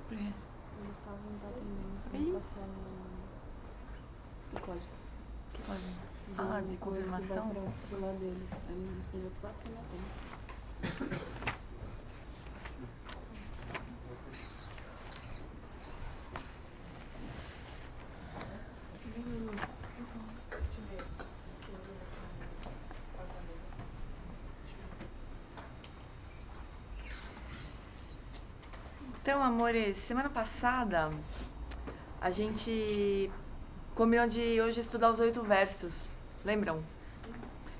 Por quê? O Gustavo não tá atendendo, tá passando o código. Que código? De confirmação? Que vai pro celular dele. Aí ele respondeu que só assim na frente. Então, amores, semana passada a gente combinou de hoje estudar os 8 versos. Lembram?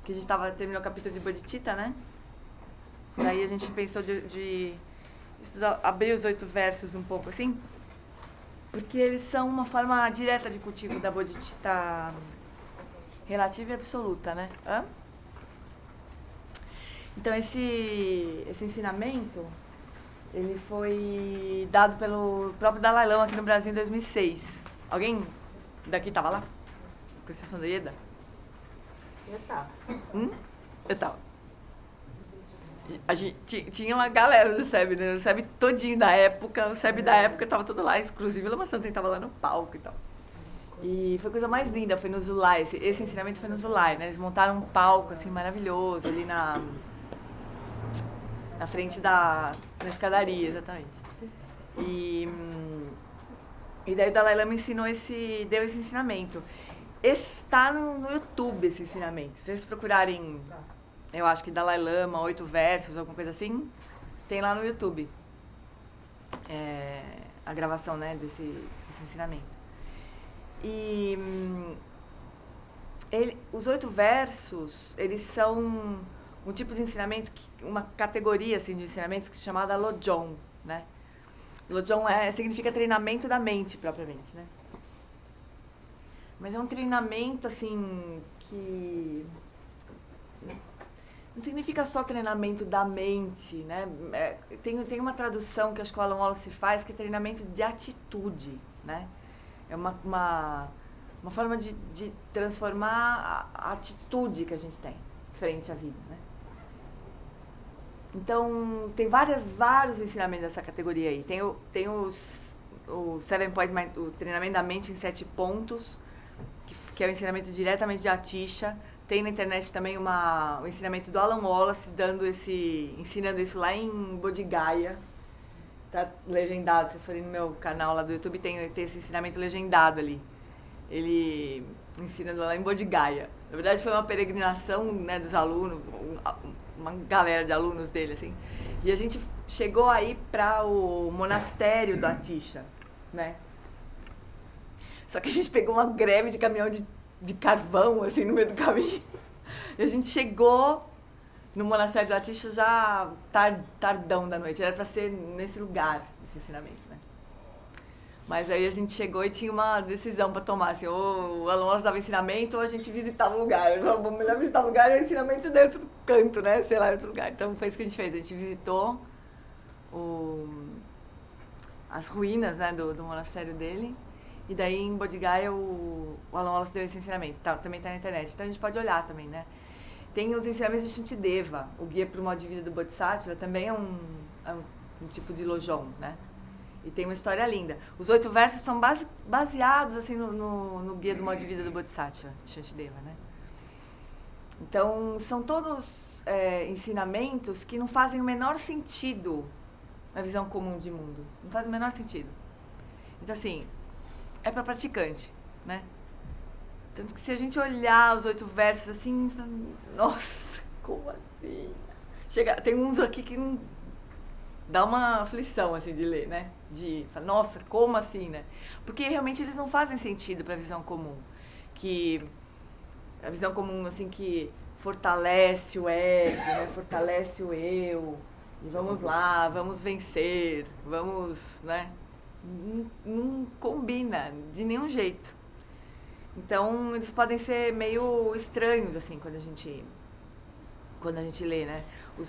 Que a gente terminou o capítulo de Bodhicitta, né? Daí a gente pensou de estudar, abrir os 8 versos um pouco assim, porque eles são uma forma direta de cultivo da Bodhicitta relativa e absoluta, né? Então esse ensinamento, ele foi dado pelo próprio Dalai Lama aqui no Brasil em 2006. Alguém daqui tava lá? Com exceção da Ieda? Eu tava. Eu tava. A gente tinha uma galera do SEB, né? O SEB todinho da época. O SEB da época tava tudo lá, exclusive o Lama Santa tava lá no palco e tal. E foi a coisa mais linda, foi no Zulai. Esse ensinamento foi no Zulai, né? Eles montaram um palco, assim, maravilhoso, ali na frente na escadaria, exatamente. E daí o Dalai Lama deu esse ensinamento. Está no YouTube esse ensinamento. Se vocês procurarem, eu acho que Dalai Lama, 8 versos, alguma coisa assim, tem lá no YouTube a gravação, né, desse ensinamento. E os 8 versos, eles são um tipo de ensinamento, uma categoria assim, de ensinamentos que se chama Lojong, né? Lojong significa treinamento da mente, propriamente, né? Mas é um treinamento, assim, que não significa só treinamento da mente, né? Tem uma tradução que acho que o Alan Wallace faz, que é treinamento de atitude, né? É uma forma de transformar a atitude que a gente tem frente à vida, né? Então, tem vários ensinamentos dessa categoria aí. Tem o 7 Point Mind, o treinamento da mente em 7 pontos, que é o ensinamento diretamente de Atisha. Tem na internet também o ensinamento do Alan Wallace, ensinando isso lá em Bodh Gaya. Tá legendado, se vocês forem no meu canal lá do YouTube, tem esse ensinamento legendado ali. Ele ensinando lá em Bodh Gaya. Na verdade, foi uma peregrinação, né, dos alunos, uma galera de alunos dele, assim. E a gente chegou aí para o monastério do Atisha, né? Só que a gente pegou uma greve de caminhão de carvão, assim, no meio do caminho. E a gente chegou no monastério do Atisha já tardão da noite. Era para ser nesse lugar, esse ensinamento, né? Mas aí a gente chegou e tinha uma decisão para tomar, assim, ou o aluno dava ensinamento ou a gente visitava o lugar. Eu falei, bom, melhor visitar o lugar e o ensinamento dentro do canto, né? Sei lá, em outro lugar. Então foi isso que a gente fez. A gente visitou as ruínas, né, do monastério dele. E daí em Bodh Gaya o Alan Wallace deu esse ensinamento. Também tá na internet. Então a gente pode olhar também, né? Tem os ensinamentos de Shantideva. O Guia para o Modo de Vida do Bodhisattva também é um tipo de Lojong, né? E tem uma história linda. Os 8 versos são baseados assim, no Guia do Modo de Vida do Bodhisattva, Shantideva, né? Então, são todos ensinamentos que não fazem o menor sentido na visão comum de mundo. Não faz o menor sentido. Então, assim, é para praticante, né? Tanto que se a gente olhar os 8 versos assim, nossa, como assim? Tem uns aqui que não dá uma aflição, assim, de ler, né? De falar, nossa, como assim, né? Porque realmente eles não fazem sentido para a visão comum. Que a visão comum, assim, que fortalece o ego, né? Fortalece o eu. E vamos lá, vamos vencer, vamos, né? Não combina de nenhum jeito. Então, eles podem ser meio estranhos, assim, quando a gente lê, né? O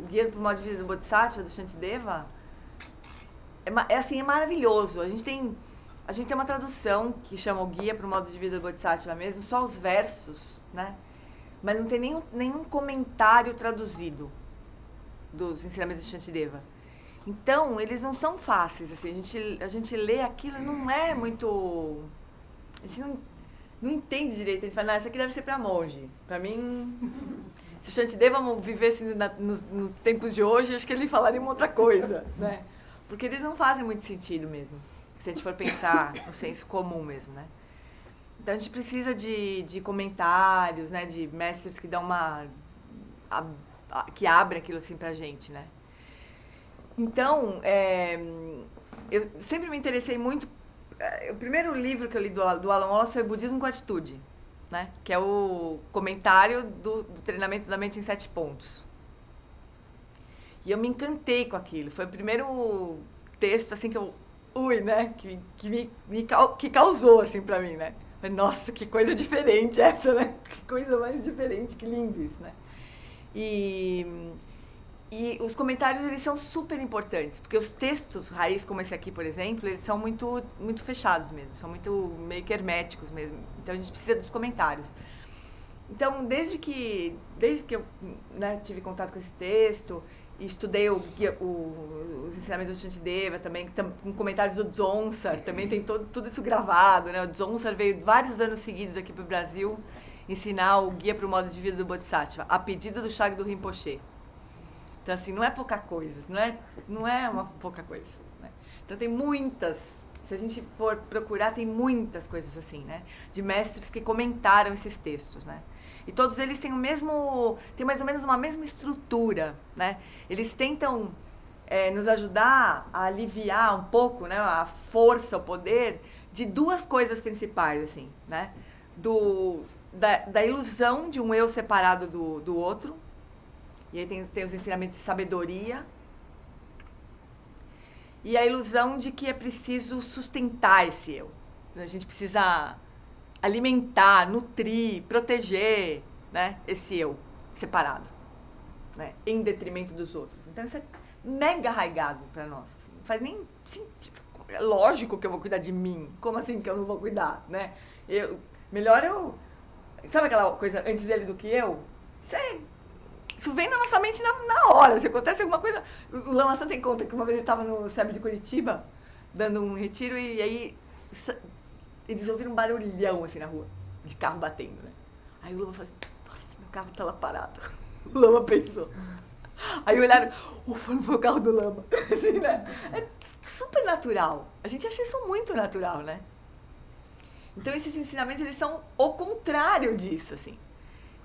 Guia para o Modo de Vida do Bodhisattva, do Shantideva, é maravilhoso. A gente tem uma tradução que chama o Guia para o Modo de Vida do Bodhisattva mesmo, só os versos, né? Mas não tem nenhum comentário traduzido dos ensinamentos de Shantideva. Então, eles não são fáceis, assim, a gente lê aquilo e não é muito... A gente não entende direito, a gente fala, isso aqui deve ser para monge. Para mim, se o Shantideva vivesse nos tempos de hoje, acho que ele falaria uma outra coisa, né? Porque eles não fazem muito sentido mesmo, se a gente for pensar no senso comum mesmo, né? Então, a gente precisa de comentários, né? De mestres que dão que abrem aquilo assim pra gente, né? Então, eu sempre me interessei muito... O primeiro livro que eu li do Alan Wallace foi Budismo com Atitude, né? Que é o comentário do treinamento da mente em 7 pontos. E eu me encantei com aquilo. Foi o primeiro texto, assim, que eu... né? Que causou, assim, pra mim, né? Falei, nossa, que coisa diferente essa, né? Que coisa mais diferente, que lindo isso, né? E os comentários, eles são super importantes, porque os textos raiz, como esse aqui, por exemplo, eles são muito, muito fechados mesmo, são muito meio que herméticos mesmo. Então, a gente precisa dos comentários. Então, desde que eu, né, tive contato com esse texto, e estudei os ensinamentos do Shantideva também, com comentários do Dzongsa, também tem tudo isso gravado, né? O Dzongsa veio vários anos seguidos aqui para o Brasil ensinar o Guia para o Modo de Vida do Bodhisattva, a pedido do Shagdu Rinpoche. Então, assim, não é pouca coisa, não é uma pouca coisa, né? Então, tem muitas, se a gente for procurar, tem muitas coisas assim, né? De mestres que comentaram esses textos, né? E todos eles têm tem mais ou menos uma mesma estrutura, né? Eles tentam nos ajudar a aliviar um pouco, né? A força, o poder de duas coisas principais, assim, né? Da ilusão de um eu separado do outro. E aí tem os ensinamentos de sabedoria. E a ilusão de que é preciso sustentar esse eu. A gente precisa alimentar, nutrir, proteger, né, esse eu separado, né, em detrimento dos outros. Então isso é mega arraigado para nós. Assim. Não faz nem sentido. É lógico que eu vou cuidar de mim. Como assim que eu não vou cuidar, né? Melhor eu... Sabe aquela coisa antes dele do que eu? Isso vem na nossa mente na hora. Se acontece alguma coisa... O Lama Santa conta que uma vez ele estava no SEB de Curitiba, dando um retiro, e aí eles ouviram um barulhão assim na rua, de carro batendo, né? Aí o Lama falou assim, nossa, meu carro tá lá parado. O Lama pensou. Aí olharam, ufa, não foi o carro do Lama. Assim, né? É super natural. A gente acha isso muito natural, né? Então esses ensinamentos, eles são o contrário disso, assim.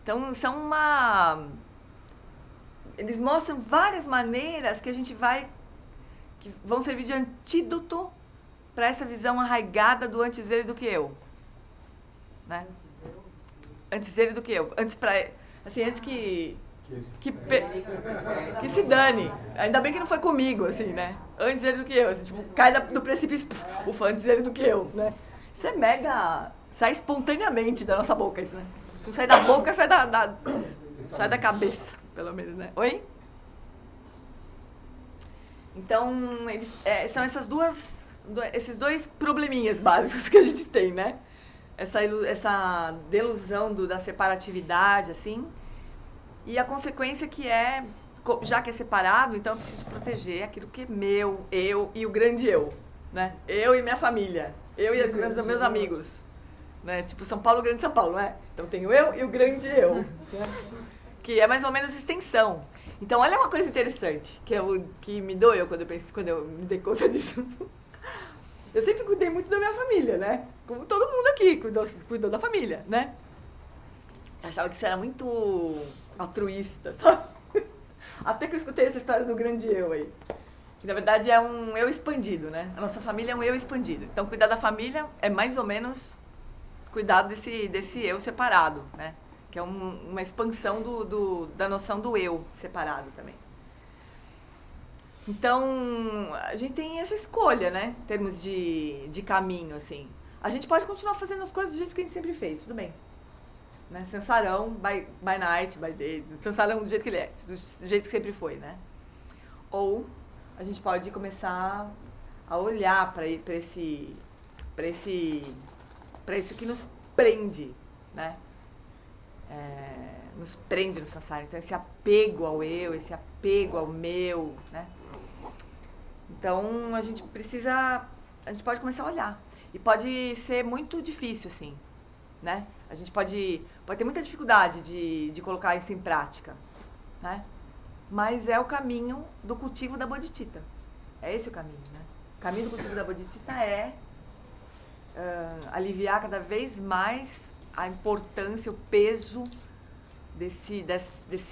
Então são eles mostram várias maneiras que a gente que vão servir de antídoto para essa visão arraigada do antes ele do que eu, né? Antes ele do que eu, antes que se dane. Ainda bem que não foi comigo, assim, né? Antes ele do que eu, assim, tipo, cai do precipício, ufa, antes ele do que eu, né? Isso é mega, sai espontaneamente da nossa boca isso, né? Se não sai da boca, sai da cabeça, pelo menos, né? Oi? Então, são esses dois probleminhas básicos que a gente tem, né? Essa delusão da separatividade, assim, e a consequência que já que é separado, então eu preciso proteger aquilo que é meu, eu e o grande eu, né? Eu e minha família, eu e os meus amigos, né? Tipo São Paulo, grande São Paulo, né? Então tenho eu e o grande eu, né? Que é mais ou menos extensão. Então, olha uma coisa interessante, que me doeu quando eu me dei conta disso. Eu sempre cuidei muito da minha família, né? Como todo mundo aqui cuidou da família, né? Eu achava que isso era muito altruísta, sabe? Até que eu escutei essa história do grande eu aí. Que, na verdade, é um eu expandido, né? A nossa família é um eu expandido. Então, cuidar da família é mais ou menos cuidar desse eu separado, né? Que é uma expansão da noção do eu separado também. Então, a gente tem essa escolha, né? Em termos de caminho, assim. A gente pode continuar fazendo as coisas do jeito que a gente sempre fez, tudo bem. Né? Sansarão, by night, by day. Sansarão do jeito que ele é, do jeito que sempre foi, né? Ou a gente pode começar a olhar para isso que nos prende, né? Nos prende no samsara. Então, esse apego ao eu, esse apego ao meu, né? Então, a gente pode começar a olhar. E pode ser muito difícil, assim, né? A gente pode ter muita dificuldade de colocar isso em prática, né? Mas é o caminho do cultivo da bodhicitta. É esse o caminho, né? O caminho do cultivo da bodhicitta é aliviar cada vez mais a importância, o peso desse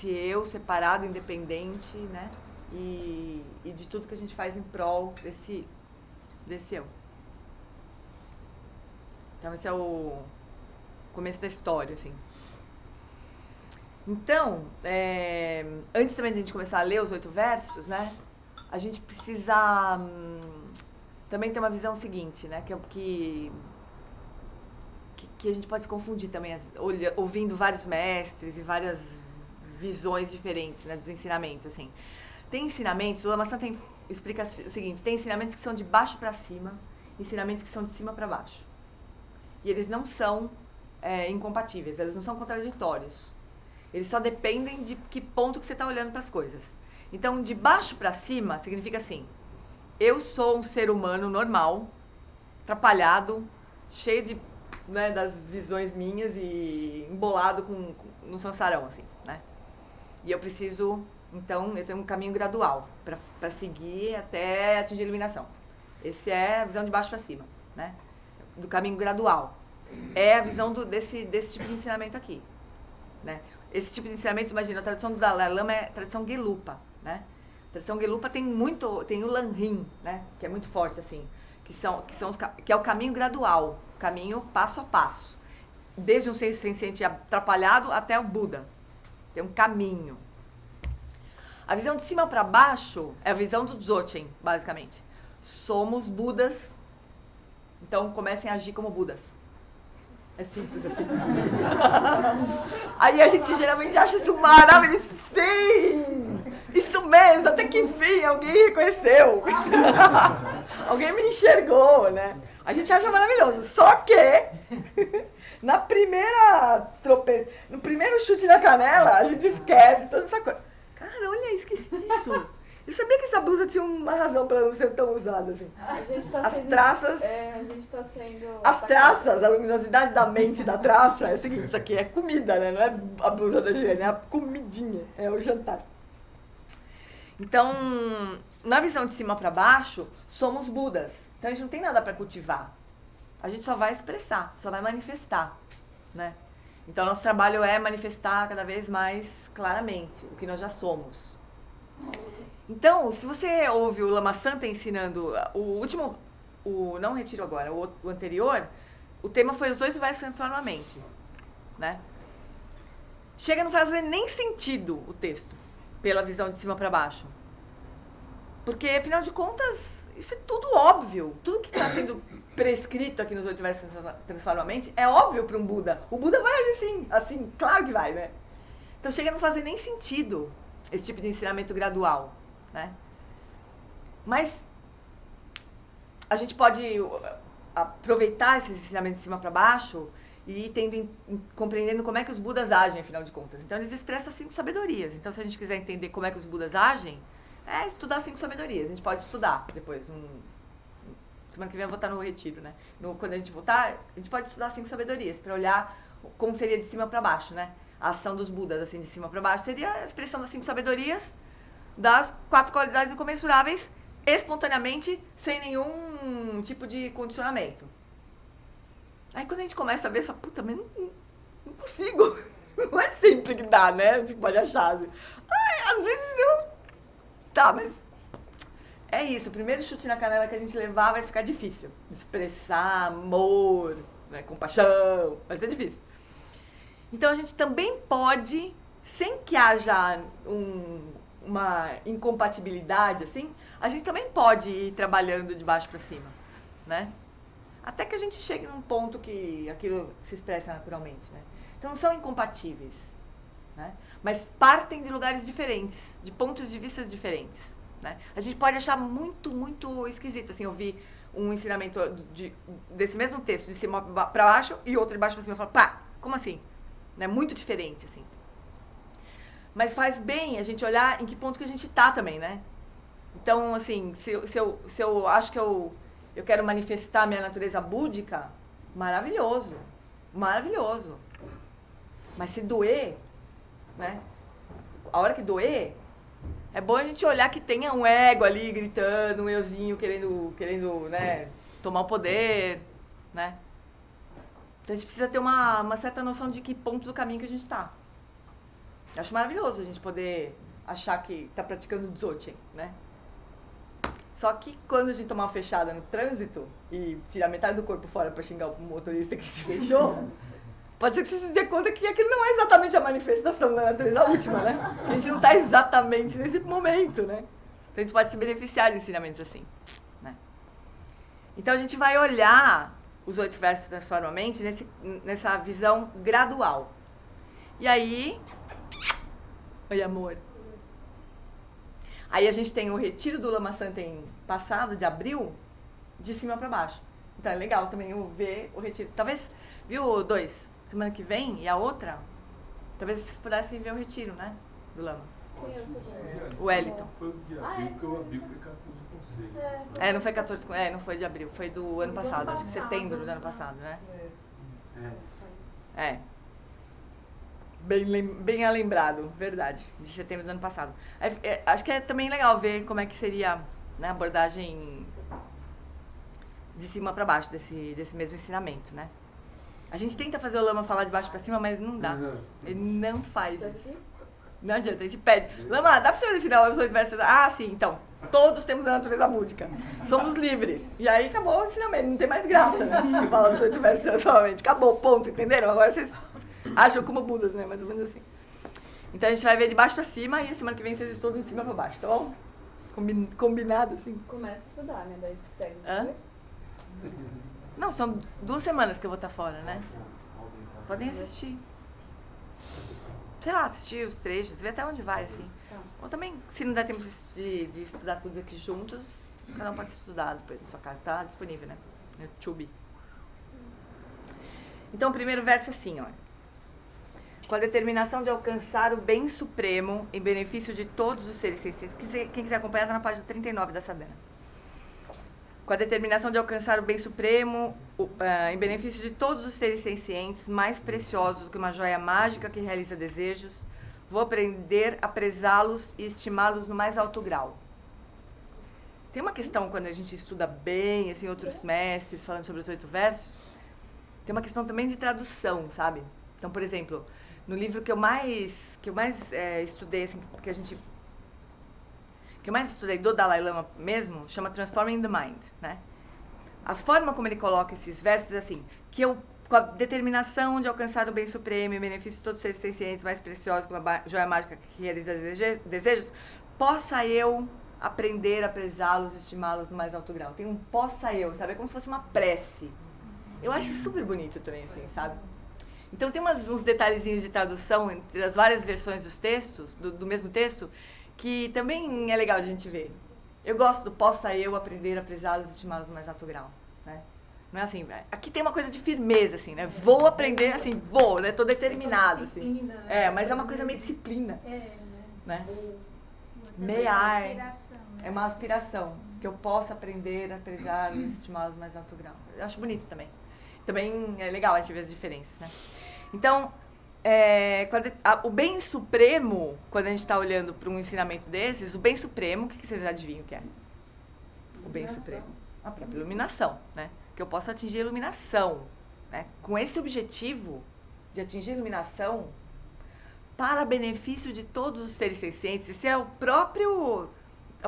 eu separado, independente, né? E de tudo que a gente faz em prol desse eu. Então, esse é o começo da história, assim. Então, antes também de a gente começar a ler os 8 versos, né? A gente precisa também ter uma visão seguinte, né? Que a gente pode se confundir também, ouvindo vários mestres e várias visões diferentes, né, dos ensinamentos, assim. Tem ensinamentos, o Lama Santa explica o seguinte, tem ensinamentos que são de baixo para cima, ensinamentos que são de cima para baixo. E eles não são incompatíveis, eles não são contraditórios. Eles só dependem de que ponto que você está olhando para as coisas. Então, de baixo para cima significa assim, eu sou um ser humano normal, atrapalhado, cheio de, né, das visões minhas e embolado no sansarão, assim, né? E eu preciso, então, eu tenho um caminho gradual para seguir até atingir a iluminação. Essa é a visão de baixo para cima, né? Do caminho gradual. É a visão desse tipo de ensinamento aqui, né? Esse tipo de ensinamento, imagina, a tradição do Dalai Lama é a tradição Gelupa, né? A tradição Gelupa tem o Lanrim, né? Que é muito forte, assim, que é o caminho gradual, caminho passo a passo. Desde um ser senciente atrapalhado até o Buda. Tem um caminho. A visão de cima para baixo é a visão do Dzogchen, basicamente. Somos Budas, então comecem a agir como Budas. É simples assim. Aí a gente geralmente acha isso maravilhoso. Sim! Isso mesmo, até que enfim alguém reconheceu. Alguém me enxergou, né? A gente acha maravilhoso. Só que na primeira no primeiro chute na canela, a gente esquece toda essa coisa. Cara, olha, esqueci disso. Eu sabia que essa blusa tinha uma razão para não ser tão usada assim. A gente tá as traças. A gente tá sendo. As traças, a luminosidade da mente da traça é o seguinte: isso aqui é comida, né? Não é a blusa da Giane, é a comidinha, é o jantar. Então, na visão de cima para baixo, somos Budas. Então a gente não tem nada para cultivar. A gente só vai expressar, só vai manifestar, né? Então nosso trabalho é manifestar cada vez mais claramente o que nós já somos. Então, se você ouve o Lama Santa ensinando o último, não o retiro agora, o anterior, o tema foi os 8 versos que transformam a mente, né? Chega a não fazer nem sentido o texto, pela visão de cima para baixo. Porque, afinal de contas, isso é tudo óbvio. Tudo que está sendo prescrito aqui nos 8 versos que transformam a mente é óbvio para um Buda. O Buda vai agir assim, claro que vai, né? Então chega a não fazer nem sentido esse tipo de ensinamento gradual, né? Mas a gente pode aproveitar esses ensinamentos de cima para baixo e compreendendo como é que os Budas agem, afinal de contas. Então eles expressam as 5 sabedorias. Então se a gente quiser entender como é que os Budas agem, é estudar as 5 sabedorias. A gente pode estudar depois. Semana que vem eu vou estar no retiro, né? Quando a gente voltar, a gente pode estudar as 5 sabedorias para olhar como seria de cima para baixo, né? A ação dos Budas, assim, de cima para baixo, seria a expressão das 5 sabedorias, das 4 qualidades incomensuráveis, espontaneamente, sem nenhum tipo de condicionamento. Aí quando a gente começa a ver, você fala, puta, mas não consigo. Não é sempre que dá, né? A gente pode achar. Assim. Às vezes eu... Tá, mas... É isso, o primeiro chute na canela que a gente levar vai ficar difícil. Expressar amor, né, compaixão, vai ser difícil. Então a gente também pode, sem que haja uma incompatibilidade, assim, a gente também pode ir trabalhando de baixo para cima, né? Até que a gente chegue num ponto que aquilo se expressa naturalmente, né? Então não são incompatíveis, né? Mas partem de lugares diferentes, de pontos de vista diferentes, né? A gente pode achar muito, muito esquisito, assim, ouvir um ensinamento desse mesmo texto, de cima para baixo, e outro de baixo para cima, e falar, pá, como assim? Né? Muito diferente, assim. Mas faz bem a gente olhar em que ponto que a gente tá também, né? Então, assim, se eu acho que eu quero manifestar minha natureza búdica, maravilhoso, maravilhoso. Mas se doer, né? A hora que doer, é bom a gente olhar que tenha um ego ali gritando, um euzinho querendo, né, tomar o poder, né? Então a gente precisa ter uma certa noção de que ponto do caminho que a gente está. Acho maravilhoso a gente poder achar que está praticando Dzogchen, né? Só que quando a gente tomar uma fechada no trânsito e tirar metade do corpo fora para xingar o motorista que se fechou, pode ser que você se dê conta que aquilo não é exatamente a manifestação da natureza última, né? A gente não está exatamente nesse momento, né? Então a gente pode se beneficiar de ensinamentos assim, né? Então a gente vai olhar os 8 versos Transforma a Mente nessa visão gradual. E aí... Oi, amor. Aí a gente tem o retiro do Lama Santen passado, de abril, de cima para baixo. Então é legal também ver o retiro. Talvez, viu, 2, semana que vem e a outra, talvez vocês pudessem ver o retiro, né, do Lama. O Wellington. Foi o de abril, porque o abril foi 14 conselhos. Não foi 14, não foi de abril, foi do ano passado, acho que setembro do ano passado, né? Bem lembrado, verdade, de setembro do ano passado. Acho que é também legal ver como é que seria, né, a abordagem de cima para baixo desse mesmo ensinamento, né? A gente tenta fazer o Lama falar de baixo para cima, mas não dá. Ele não faz isso. Não adianta, a gente pede. Lama, dá pra você ensinar os 8 versos? Ah, sim, então. Todos temos a natureza búdica. Somos livres. E aí acabou o ensinamento, não tem mais graça, né? Falar dos 8 versos somente. Acabou, ponto, entenderam? Agora vocês acham como Budas, né? Mais ou menos assim. Então a gente vai ver de baixo pra cima e a semana que vem vocês estudam de cima pra baixo, tá bom? Combinado, assim. Começa a estudar, né? Daí segue depois. Não, são 2 semanas que eu vou estar fora, né? Podem assistir. Sei lá, assistir os trechos, ver até onde vai, assim. Ou também, se não der tempo de estudar tudo aqui juntos, cada um pode estudar depois na sua casa. Tá disponível, né? No YouTube. Então, o primeiro verso é assim, ó. Com a determinação de alcançar o bem supremo em benefício de todos os seres sencientes. Quem quiser acompanhar, tá na página 39 da Sadhana. Com a determinação de alcançar o bem supremo em benefício de todos os seres sencientes, mais preciosos do que uma joia mágica que realiza desejos, vou aprender a prezá-los e estimá-los no mais alto grau. Tem uma questão, quando a gente estuda bem, assim, outros mestres falando sobre os 8 versos, tem uma questão também de tradução, sabe? Então, por exemplo, no livro que eu mais estudei, assim, que eu mais estudei do Dalai Lama mesmo, chama Transforming the Mind, né? A forma como ele coloca esses versos é assim, que eu, com a determinação de alcançar o bem supremo em benefício de todos os seres sencientes mais preciosos que uma joia mágica que realiza desejos, possa eu aprender a prezá-los, estimá-los no mais alto grau. Tem um possa eu, sabe? É como se fosse uma prece. Eu acho super bonito também, assim, sabe? Então tem uns detalhezinhos de tradução entre as várias versões dos textos, do mesmo texto, que também é legal a gente ver. Eu gosto do possa eu aprender a prezá-los e estimá-los no mais alto grau, né? Não é assim, aqui tem uma coisa de firmeza, assim, né? Vou aprender, assim, vou, né? Tô determinado, assim. Mas é uma coisa meio disciplina, né? É uma aspiração, que eu possa aprender a prezá-los e estimá-los no mais alto grau. Eu acho bonito também. Também é legal a gente ver as diferenças, né? Então, o bem supremo, quando a gente está olhando para um ensinamento desses, o bem supremo, o que vocês adivinham que é? O bem supremo. A própria iluminação, né? Que eu possa atingir a iluminação, né? Com esse objetivo de atingir a iluminação para benefício de todos os seres sencientes. Esse é a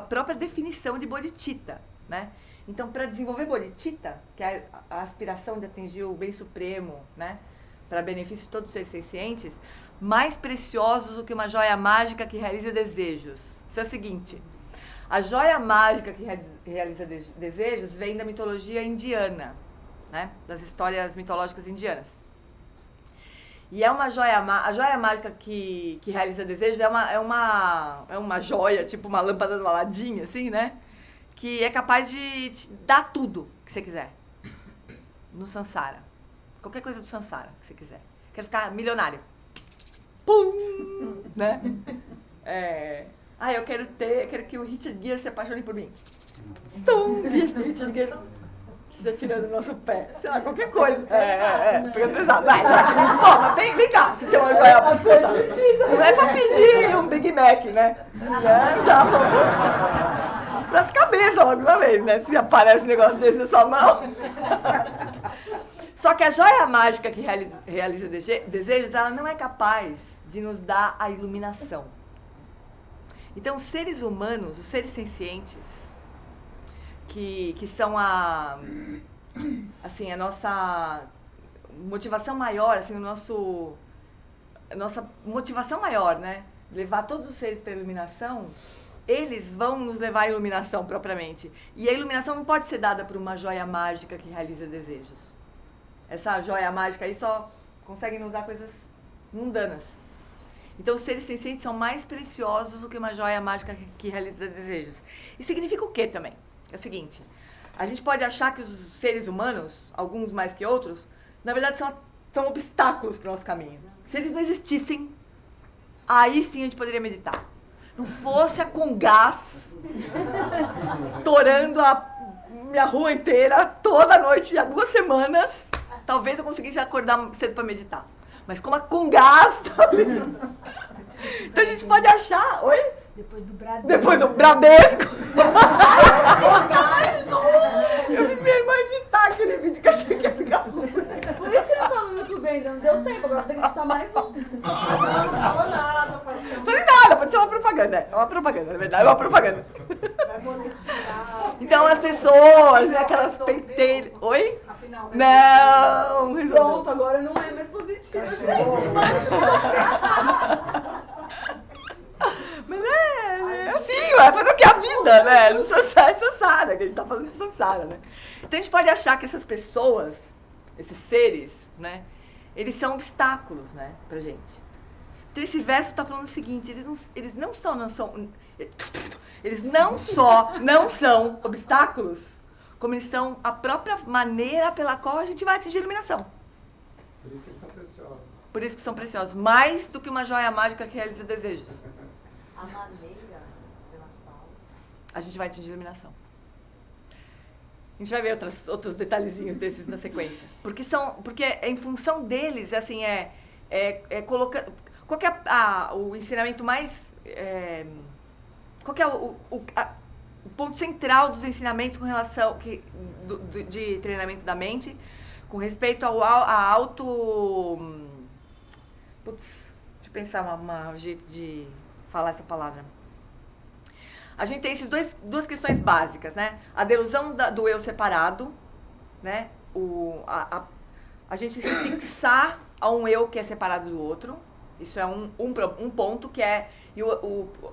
própria definição de bodhicitta, né? Então, para desenvolver bodhicitta, que é a aspiração de atingir o bem supremo, né? Para benefício de todos os seres sencientes, mais preciosos do que uma joia mágica que realiza desejos. Isso é o seguinte, a joia mágica que realiza desejos vem da mitologia indiana, né? Das histórias mitológicas indianas. E é uma joia, a joia mágica que realiza desejos é uma joia, tipo uma lâmpada do Aladim, assim, né? Que é capaz de te dar tudo que você quiser no Sansara. Qualquer coisa do Sansara que você quiser. Quero ficar milionário. Pum! Né? eu quero que o Richard Gere se apaixone por mim. Tum, Richard Gere não precisa tirando o nosso pé. Sei lá, qualquer coisa. Pegando pesado. Vai, pô, mas vem cá, se chama Joel pra escutar. Não é pra pedir um Big Mac, né? Já vamos pras cabeças logo uma vez, né? Se aparece um negócio desse na sua mão. Só que a joia mágica que realiza desejos, ela não é capaz de nos dar a iluminação. Então, os seres humanos, os seres sencientes, que são a nossa motivação maior, assim, a nossa motivação maior, né? Levar todos os seres para a iluminação, eles vão nos levar à iluminação propriamente. E a iluminação não pode ser dada por uma joia mágica que realiza desejos. Essa joia mágica aí só consegue nos dar coisas mundanas. Então, os seres sencientes são mais preciosos do que uma joia mágica que realiza desejos. Isso significa o quê também? É o seguinte, a gente pode achar que os seres humanos, alguns mais que outros, na verdade são obstáculos para o nosso caminho. Se eles não existissem, aí sim a gente poderia meditar. Não fosse a Comgás estourando a minha rua inteira toda noite há 2 semanas, talvez eu conseguisse acordar cedo para meditar. Mas como a Comgás tá ali. Então a gente pode achar... Oi? Depois do Bradesco. Depois do Bradesco. Eu fiz minha irmã editar aquele vídeo que eu achei que ia ficar ruim. Por isso que não tá no YouTube ainda, não deu tempo, agora tem que editar mais um. Não falou nada, Falei nada, pode ser uma propaganda. É uma propaganda, na verdade, é uma propaganda. vai monetizar. Então as pessoas, aquelas penteiras... Oi? Afinal, Não, pronto, agora não é mais positivo, gente. Mas é assim, vai fazer o que? A vida, né? No Sansara, que a gente tá falando de Sansara, né? Então a gente pode achar que essas pessoas, esses seres, né? Eles são obstáculos, né? Pra gente. Então esse verso tá falando o seguinte, eles não só não são obstáculos, como eles são a própria maneira pela qual a gente vai atingir a iluminação. Por isso que eles são preciosos. Por isso que são preciosos. Mais do que uma joia mágica que realiza desejos. A maneira pela qual A gente vai atingir a iluminação. A gente vai ver outros detalhezinhos desses na sequência. Porque em função deles, assim, colocar... Qual que é o ensinamento mais... qual que é o ponto central dos ensinamentos com relação de treinamento da mente com respeito a auto... Putz, deixa eu pensar um jeito de falar essa palavra. A gente tem essas duas questões básicas, né? A delusão do eu separado, né? A gente se fixar a um eu que é separado do outro. Isso é um ponto que é...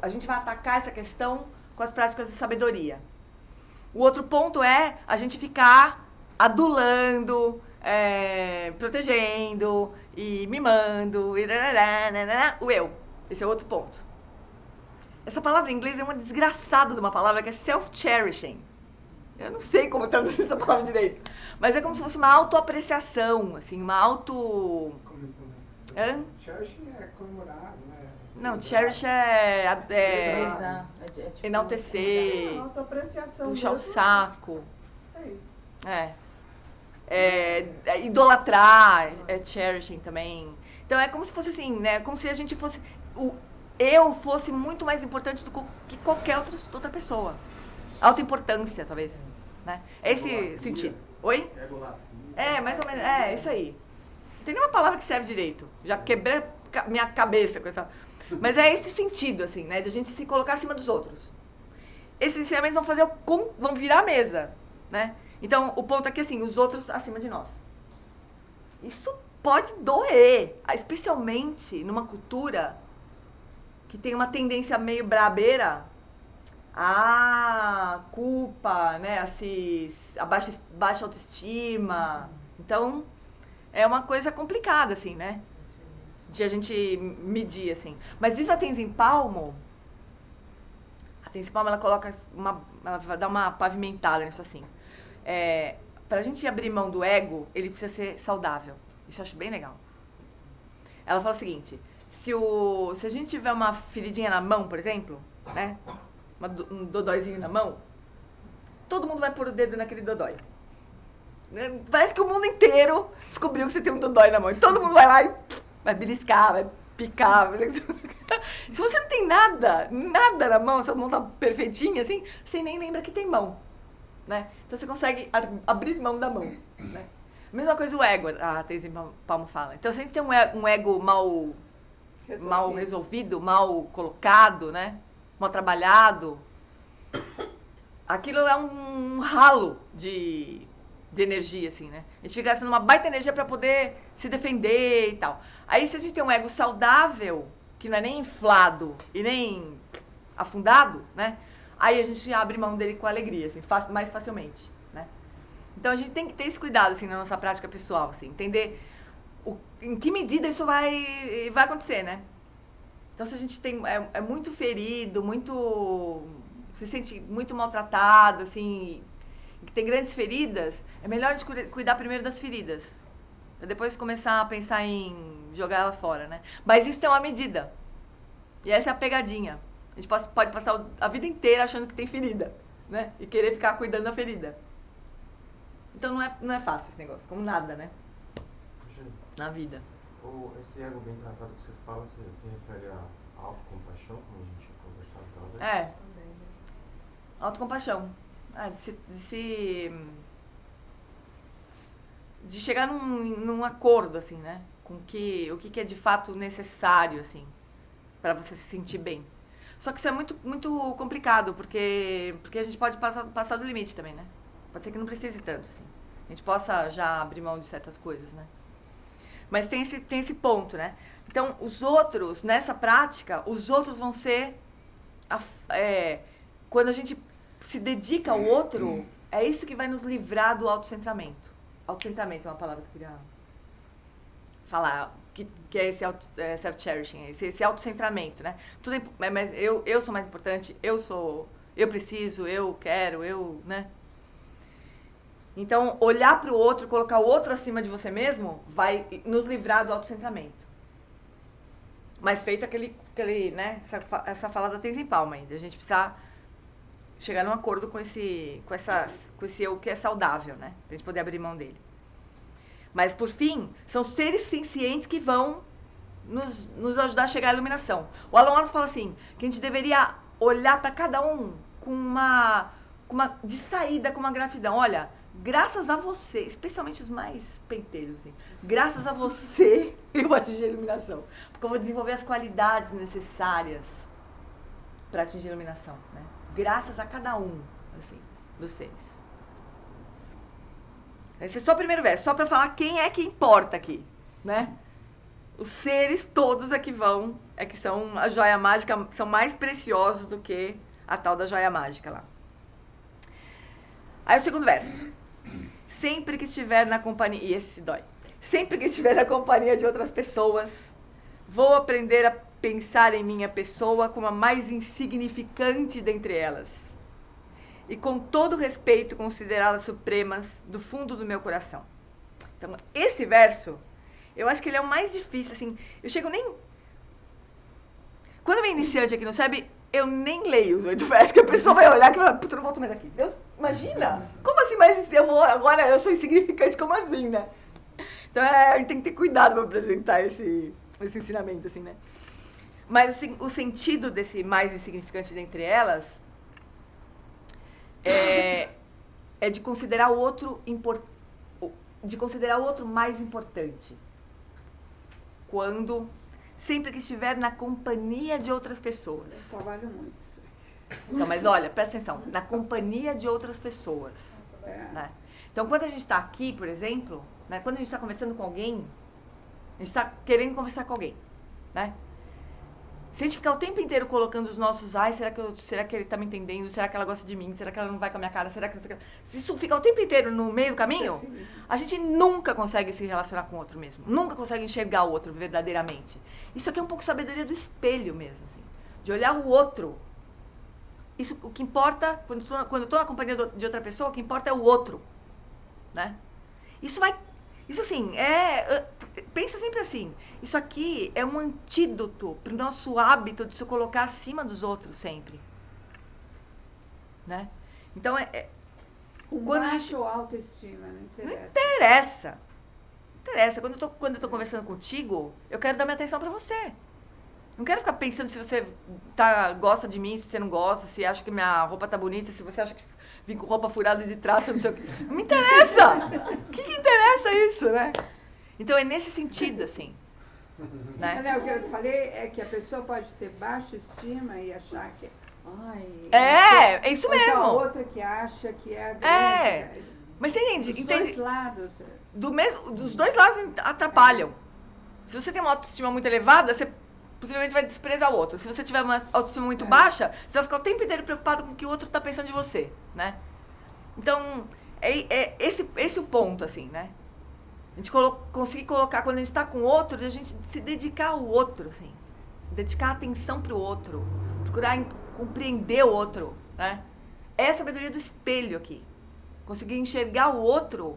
a gente vai atacar essa questão com as práticas de sabedoria. O outro ponto é a gente ficar adulando, protegendo e mimando, o eu. Esse é outro ponto. Essa palavra em inglês é uma desgraçada de uma palavra que é self-cherishing. Eu não sei como traduzir essa palavra direito. Mas é como se fosse uma autoapreciação, assim, uma auto... Hã? Cherishing é comemorar, não é? Não, cherish tipo, enaltecer, Autoapreciação. puxar o mesmo. saco. É isso. Idolatrar, cherishing também. Então é como se fosse assim, né? Como se a gente fosse... eu fosse muito mais importante do que qualquer outra pessoa. Autoimportância, talvez. Né? É esse sentido. Oi? Mais ou menos. É, isso aí. Não tem nenhuma palavra que serve direito. Já quebrei minha cabeça com essa... Mas é esse sentido, assim, né? De a gente se colocar acima dos outros. Esses ensinamentos vão virar a mesa, né? Então, o ponto aqui é assim, os outros acima de nós. Isso pode doer, especialmente numa cultura que tem uma tendência meio brabeira a culpa, né? A baixa autoestima. Então, é uma coisa complicada, assim, né? De a gente medir, assim. Mas diz a Tenzin Palmo, ela coloca ela vai dar uma pavimentada nisso, assim. Pra gente abrir mão do ego, ele precisa ser saudável. Isso eu acho bem legal. Ela fala o seguinte, se a gente tiver uma feridinha na mão, por exemplo, né? Um dodóizinho na mão, todo mundo vai pôr o dedo naquele dodói. Parece que o mundo inteiro descobriu que você tem um dodói na mão. E todo mundo vai lá e vai beliscar, vai picar. Se você não tem nada na mão, sua mão tá perfeitinha, assim, você nem lembra que tem mão, né? Então você consegue abrir mão da mão, né? Mesma coisa o ego, a Thaís Palmo fala. Então sempre tem um ego mal resolvido, mal colocado, né? Mal trabalhado. Aquilo é um ralo de energia, assim, né? A gente fica gastando uma baita energia pra poder se defender e tal. Aí se a gente tem um ego saudável, que não é nem inflado e nem afundado, né? Aí a gente abre mão dele com alegria, assim, mais facilmente, né? Então a gente tem que ter esse cuidado, assim, na nossa prática pessoal, assim, entender em que medida isso vai acontecer, né? Então se a gente é muito ferido, se sente muito maltratado, assim, que tem grandes feridas, é melhor a gente cuidar primeiro das feridas. Pra depois começar a pensar em jogar ela fora, né? Mas isso tem uma medida. E essa é a pegadinha. A gente pode passar a vida inteira achando que tem ferida, né? E querer ficar cuidando da ferida. Então não é fácil esse negócio, como nada, né? Na vida. Esse ego bem tratado que você fala, se refere à autocompaixão, como a gente tinha conversado talvez? É. Autocompaixão. De chegar num acordo, assim, né? Com o que é de fato necessário, assim, para você se sentir bem. Só que isso é muito, muito complicado, porque a gente pode passar do limite também, né? Pode ser que não precise tanto, assim. A gente possa já abrir mão de certas coisas, né? Mas tem esse ponto, né? Então, os outros, nessa prática, os outros vão ser... quando a gente se dedica ao outro, é isso que vai nos livrar do autocentramento. Autocentramento é uma palavra que eu queria falar, que é esse self-cherishing, esse autocentramento, né? Tudo mas eu sou mais importante, eu preciso, eu quero, né? Então, olhar para o outro, colocar o outro acima de você mesmo, vai nos livrar do autocentramento. Mas feito né? Essa fala da Tenzin Palmo ainda. A gente precisa chegar num acordo com esse eu que é saudável, né? Pra gente poder abrir mão dele. Mas, por fim, são seres sencientes que vão nos ajudar a chegar à iluminação. O Alan Wallace fala assim, que a gente deveria olhar para cada um de saída, com uma gratidão. Olha, graças a você, especialmente os mais penteiros, assim, graças a você eu atingi a iluminação. Porque eu vou desenvolver as qualidades necessárias para atingir a iluminação, né? Graças a cada um, assim, dos seres. Esse é só o primeiro verso, só para falar quem é que importa aqui, né? Os seres todos que são a joia mágica, são mais preciosos do que a tal da joia mágica lá. Aí o segundo verso. Sempre que estiver na companhia... E esse dói. Sempre que estiver na companhia de outras pessoas, vou aprender a pensar em minha pessoa como a mais insignificante dentre elas. E com todo respeito considerá-las supremas do fundo do meu coração. Então, esse verso, eu acho que ele é o mais difícil, assim. Eu chego nem... Quando vem iniciante aqui no SEB, eu nem leio os 8 versos, que a pessoa vai olhar e vai falar, puta, eu não volto mais aqui. Deus, imagina! Como assim, mas agora eu sou insignificante, como assim, né? Então, a gente tem que ter cuidado para apresentar esse ensinamento, assim, né? Mas o sentido desse mais insignificante dentre elas é de considerar o outro mais importante. Sempre que estiver na companhia de outras pessoas. Eu trabalho muito. Então, mas olha, presta atenção, na companhia de outras pessoas. Né? Então, quando a gente está aqui, por exemplo, né, quando a gente está conversando com alguém, a gente está querendo conversar com alguém, né? Se a gente ficar o tempo inteiro colocando os nossos, será que ele tá me entendendo? Será que ela gosta de mim? Será que ela não vai com a minha cara? Será que não sei o que? Se isso ficar o tempo inteiro no meio do caminho, a gente nunca consegue se relacionar com o outro mesmo. Nunca consegue enxergar o outro verdadeiramente. Isso aqui é um pouco sabedoria do espelho mesmo, assim. De olhar o outro. Isso, o que importa, quando eu tô na companhia de outra pessoa, o que importa é o outro, né? Isso Isso assim, pensa sempre assim, isso aqui é um antídoto pro nosso hábito de se colocar acima dos outros sempre. Né? Então, Com quando a baixa gente... ou autoestima, não interessa. Não interessa. Não interessa. Quando eu tô conversando contigo, eu quero dar minha atenção pra você. Não quero ficar pensando se você gosta de mim, se você não gosta, se acha que minha roupa tá bonita, se você acha que vim com roupa furada de traço, não sei o quê. Não me interessa! O que interessa isso, né? Então é nesse sentido, assim. Né? O que eu falei é que a pessoa pode ter baixa estima e achar que... É isso ou então mesmo. a outra que acha que é a grande. Mas você entende? Dos dois lados. Dos dois lados atrapalham. Se você tem uma autoestima muito elevada, você possivelmente vai desprezar o outro. Se você tiver uma autoestima muito baixa, você vai ficar o tempo inteiro preocupado com o que o outro tá pensando de você, né? Então, esse o ponto, assim, né? A gente conseguir colocar, quando a gente tá com o outro, a gente se dedicar ao outro, assim. Dedicar atenção pro outro. Procurar compreender o outro, né? É a sabedoria do espelho aqui. Conseguir enxergar o outro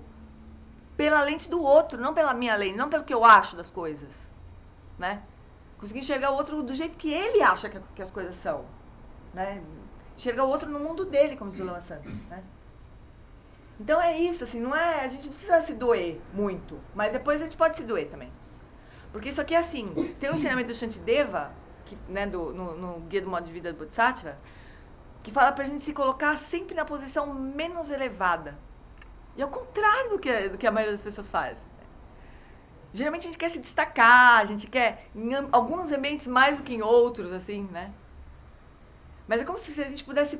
pela lente do outro, não pela minha lente, não pelo que eu acho das coisas, né? Conseguir enxergar o outro do jeito que ele acha que as coisas são, né? Enxergar o outro no mundo dele, como diz o Lama Santos, né? Então é isso, assim, não é... A gente não precisa se doer muito, mas depois a gente pode se doer também. Porque isso aqui é assim, tem um ensinamento do Shantideva, que, né, no Guia do Modo de Vida do Bodhisattva, que fala pra gente se colocar sempre na posição menos elevada. E ao contrário do que a maioria das pessoas faz. Geralmente a gente quer se destacar, a gente quer, em alguns ambientes mais do que em outros, assim, né? Mas é como se a gente pudesse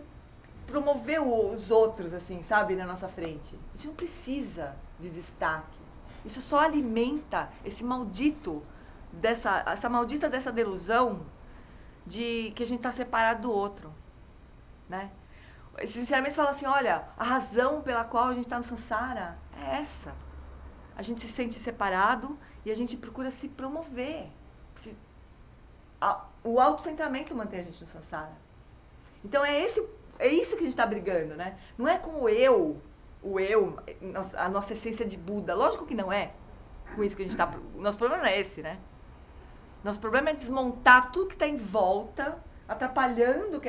promover os outros, assim, sabe, na nossa frente. A gente não precisa de destaque. Isso só alimenta essa maldita dessa delusão de que a gente está separado do outro, né? Sinceramente, fala assim, olha, a razão pela qual a gente está no samsara é essa. A gente se sente separado e a gente procura se promover. O autocentramento mantém a gente no samsara. Então é isso que a gente está brigando, né? Não é com o eu, a nossa essência de Buda. Lógico que não é com isso que a gente está... Nosso problema não é esse, né? Nosso problema é desmontar tudo que está em volta, atrapalhando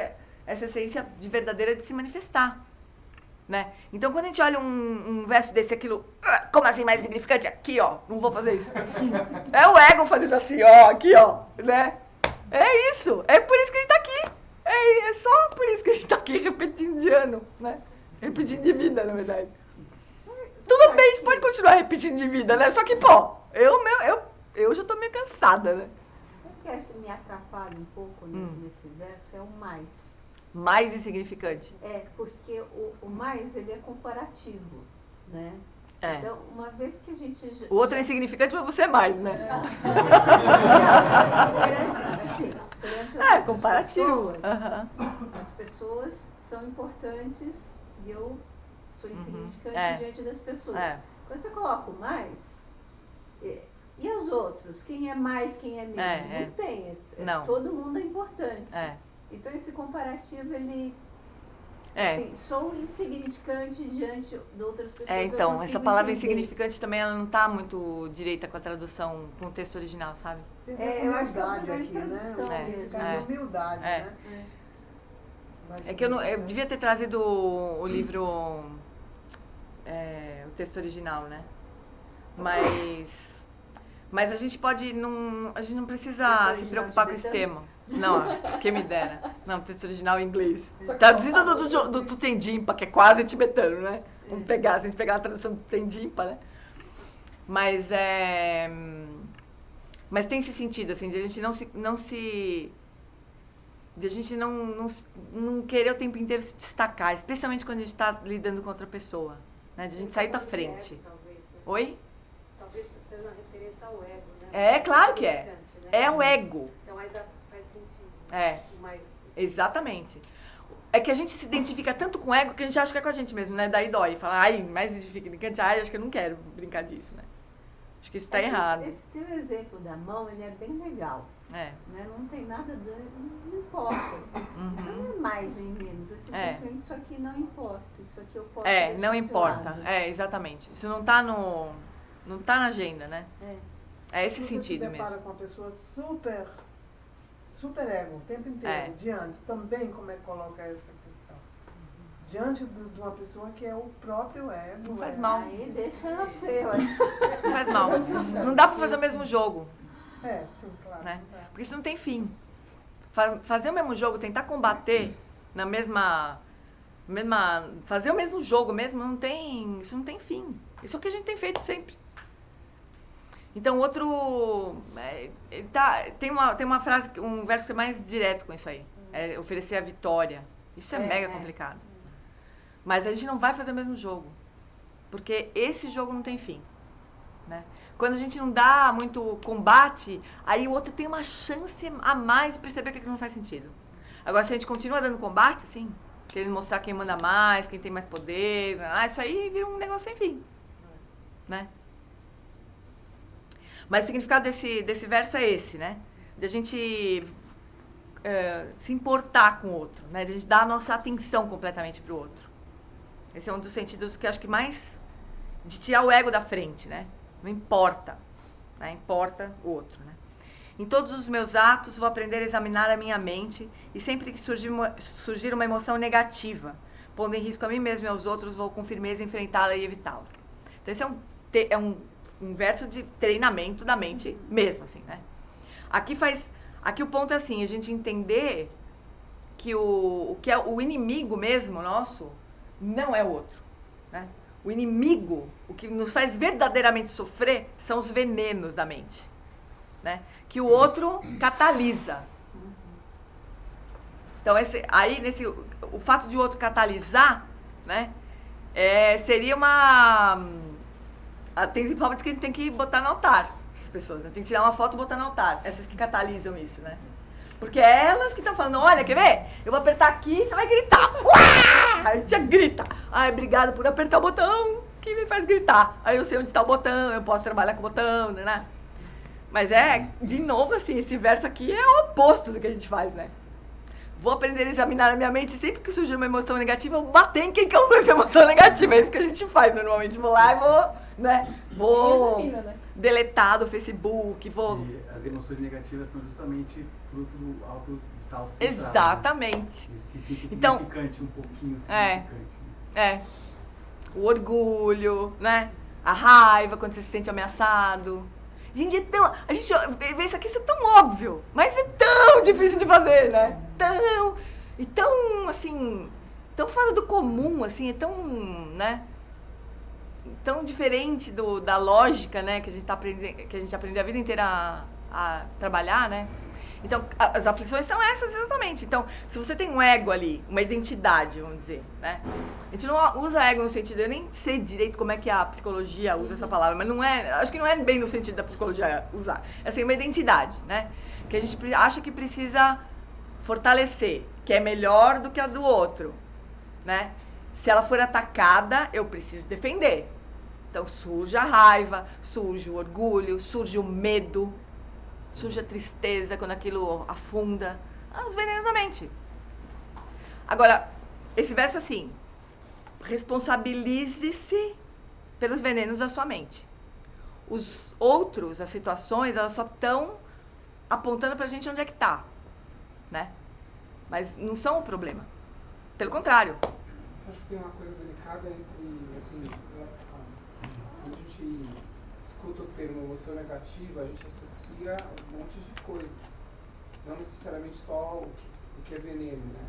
essa essência de verdadeira de se manifestar, né? Então, quando a gente olha um verso desse, aquilo, como assim mais significante? Aqui, ó, não vou fazer isso. É o ego fazendo assim, ó, aqui, ó, né? É isso, é por isso que a gente tá aqui. É só por isso que a gente tá aqui repetindo de ano, né? Repetindo de vida, na verdade. Tudo bem, a gente pode continuar repetindo de vida, né? Só que, pô, eu já tô meio cansada, né? O que acho que me atrapalha um pouco nesse verso é o mais. Mais insignificante. É, porque o mais, ele é comparativo, né? É. Então, uma vez que a gente... O outro é insignificante, mas você é mais, né? Perante comparativo. As pessoas são importantes e eu sou insignificante diante das pessoas. Quando você coloca o mais, e os outros? Quem é mais, quem é menos? Não tem. Não. Todo mundo é importante. Então, esse comparativo, ele... Assim, sou insignificante diante de outras pessoas. Então, essa palavra insignificante também, ela não tá muito direita com a tradução, com o texto original, sabe? Eu acho que é uma grande tradução mesmo. Humildade, né? É que eu devia ter trazido o livro, o texto original, né? Mas a gente a gente não precisa se preocupar com esse tema. Não, quem me dera. Não, texto original em inglês. Traduzido do Tendimpa, que é quase tibetano, né? Vamos pegar, se a gente pegar a tradução do Tendimpa, né? Mas tem esse sentido, assim, de a gente de a gente não querer o tempo inteiro se destacar, especialmente quando a gente está lidando com outra pessoa, né? De a gente sair da frente. Talvez, né? Oi? Talvez seja uma referência ao ego, né? É, claro que é. Né? É o ego. Então ainda faz sentido. É. Mas, exatamente. É que a gente se identifica tanto com o ego que a gente acha que é com a gente mesmo, né? Daí dói. Fala, ai, mais insignificante, ai, acho que eu não quero brincar disso, né? Acho que isso tá errado. Esse teu exemplo da mão, ele é bem legal. Né? Não tem nada, não importa. Não é mais nem menos. É simplesmente isso aqui não importa. Isso aqui eu posso deixar não de importa. lado. Exatamente. Isso não tá no... Não tá na agenda, né? É esse sentido mesmo. Você se depara com uma pessoa super ego o tempo inteiro, diante, também como é que coloca essa questão? Diante de uma pessoa que é o próprio ego. Não faz mal. Aí deixa ela ser, ué. Não faz mal. Não dá pra fazer o mesmo jogo. Sim, claro. Né? Porque isso não tem fim. Fazer o mesmo jogo, tentar combater na mesma... fazer o mesmo jogo mesmo, isso não tem fim. Isso é o que a gente tem feito sempre. Então, outro... tem uma frase, um verso que é mais direto com isso aí. É oferecer a vitória. Isso é mega complicado. Mas a gente não vai fazer o mesmo jogo. Porque esse jogo não tem fim. Né? Quando a gente não dá muito combate, aí o outro tem uma chance a mais de perceber que aquilo não faz sentido. Agora, se a gente continua dando combate, assim, querendo mostrar quem manda mais, quem tem mais poder, isso aí vira um negócio sem fim. Né? Mas o significado desse verso é esse, né? De a gente se importar com o outro, né? De a gente dar a nossa atenção completamente para o outro. Esse é um dos sentidos que eu acho que mais... de tirar o ego da frente, né? Não importa, né? Importa o outro, né? Em todos os meus atos, vou aprender a examinar a minha mente e sempre que surgir uma emoção negativa, pondo em risco a mim mesmo e aos outros, vou com firmeza enfrentá-la e evitá-la. Então, esse é um verso de treinamento da mente mesmo, assim, né? Aqui o ponto é assim, a gente entender que o que é o inimigo mesmo nosso não é o outro, né? O inimigo, o que nos faz verdadeiramente sofrer, são os venenos da mente, né? Que o outro catalisa. Então, o fato de o outro catalisar, né? Seria uma... Tem hipóteses que a gente tem que botar no altar, essas pessoas, né? Tem que tirar uma foto e botar no altar, essas que catalisam isso, né? Porque é elas que estão falando, olha, quer ver? Eu vou apertar aqui e você vai gritar. Uá! A gente grita. Ai, obrigada por apertar o botão que me faz gritar. Aí eu sei onde está o botão, eu posso trabalhar com o botão, né? Mas de novo, assim, esse verso aqui é o oposto do que a gente faz, né? Vou aprender a examinar a minha mente e sempre que surgir uma emoção negativa, eu vou bater em quem causou essa emoção negativa. É isso que a gente faz normalmente. Vou lá e vou deletar do Facebook, E as emoções negativas são justamente fruto do alto de tal Exatamente. Né? De se sentir então, significante, um pouquinho significante. O orgulho, né? A raiva quando você se sente ameaçado. Gente, a gente vê isso aqui, isso é tão óbvio, mas é tão difícil de fazer, né? Tão, assim, tão fora do comum, assim, é tão, né? Tão diferente da lógica, né, que a gente aprendeu a vida inteira a trabalhar, né? Então, as aflições são essas exatamente. Então, se você tem um ego ali, uma identidade, vamos dizer, né? A gente não usa ego no sentido, eu nem sei direito como é que a psicologia usa essa palavra, mas acho que não é bem no sentido da psicologia usar. É assim, uma identidade, né? Que a gente acha que precisa fortalecer, que é melhor do que a do outro, né? Se ela for atacada, eu preciso defender. Então surge a raiva, surge o orgulho, surge o medo, surge a tristeza quando aquilo afunda. Os venenos da mente. Agora, esse verso assim, responsabilize-se pelos venenos da sua mente. Os outros, as situações, elas só estão apontando pra gente onde é que tá, né? Mas não são o problema. Pelo contrário. Acho que tem uma coisa delicada entre, assim, quando a gente escuta o termo emoção negativa, a gente associa um monte de coisas. Não necessariamente só o que é veneno, né?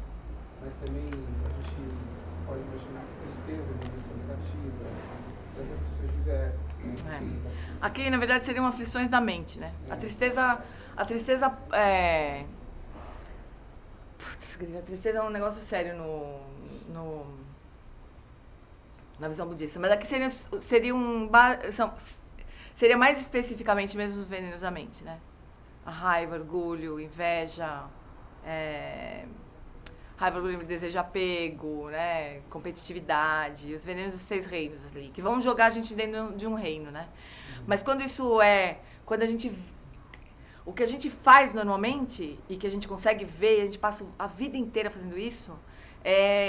Mas também a gente pode imaginar que a tristeza é uma emoção negativa, das aflições diversas. Aqui, na verdade, seriam aflições da mente, né? A tristeza é... Putz, a tristeza é um negócio sério na visão budista. Mas aqui seria mais especificamente mesmo os venenos da mente, né? A raiva, orgulho, inveja, raiva, orgulho, desejo, apego, né? Competitividade, os venenos dos 6 reinos ali, que vão jogar a gente dentro de um reino, né? Mas quando o que a gente faz normalmente e que a gente consegue ver, a gente passa a vida inteira fazendo isso,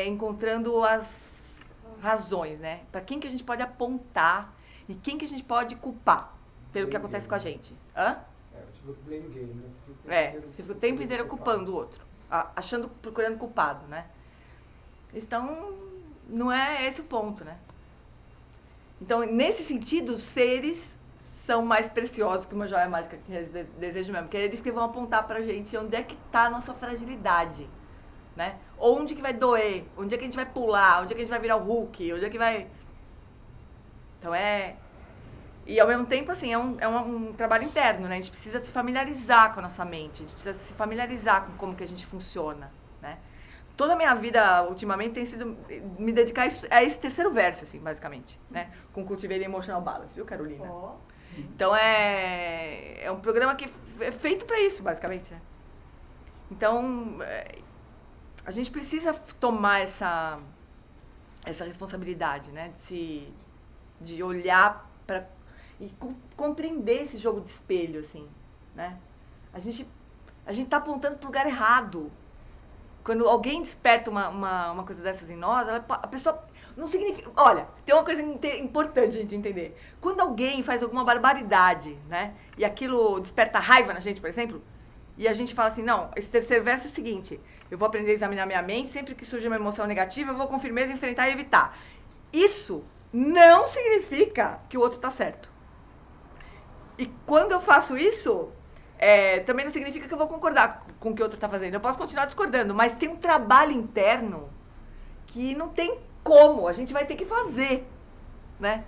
encontrando as razões, né? Para quem que a gente pode apontar E quem que a gente pode culpar pelo que acontece com a gente? Hã? Tipo blame game, né? Você fica o tempo inteiro culpando o outro, procurando culpado, né? Então, não é esse o ponto, né? Então, nesse sentido, os seres são mais preciosos que uma joia mágica que eles desejam mesmo, porque é eles que vão apontar pra gente onde é que tá a nossa fragilidade, né? Onde que vai doer, onde é que a gente vai pular, onde é que a gente vai virar o Hulk, onde é que vai... Então e ao mesmo tempo, assim, é um trabalho interno, né? A gente precisa se familiarizar com a nossa mente, a gente precisa se familiarizar com como que a gente funciona, né? Toda a minha vida, ultimamente, tem sido me dedicar a esse terceiro verso, assim, basicamente, né? Com Cultivating Emotional Balance, viu, Carolina? Então, é um programa que é feito para isso, basicamente, né? Então, a gente precisa tomar essa responsabilidade, né? De olhar para e compreender esse jogo de espelho, assim, né? A gente tá apontando pro lugar errado. Quando alguém desperta uma coisa dessas em nós, a pessoa não significa... Olha, tem uma coisa importante a gente entender. Quando alguém faz alguma barbaridade, né? E aquilo desperta raiva na gente, por exemplo, e a gente fala assim, não, esse terceiro verso é o seguinte, eu vou aprender a examinar minha mente, sempre que surge uma emoção negativa, eu vou com firmeza enfrentar e evitar. Isso não significa que o outro tá certo. E quando eu faço isso, também não significa que eu vou concordar com o que o outro está fazendo. Eu posso continuar discordando, mas tem um trabalho interno que não tem como, a gente vai ter que fazer, né?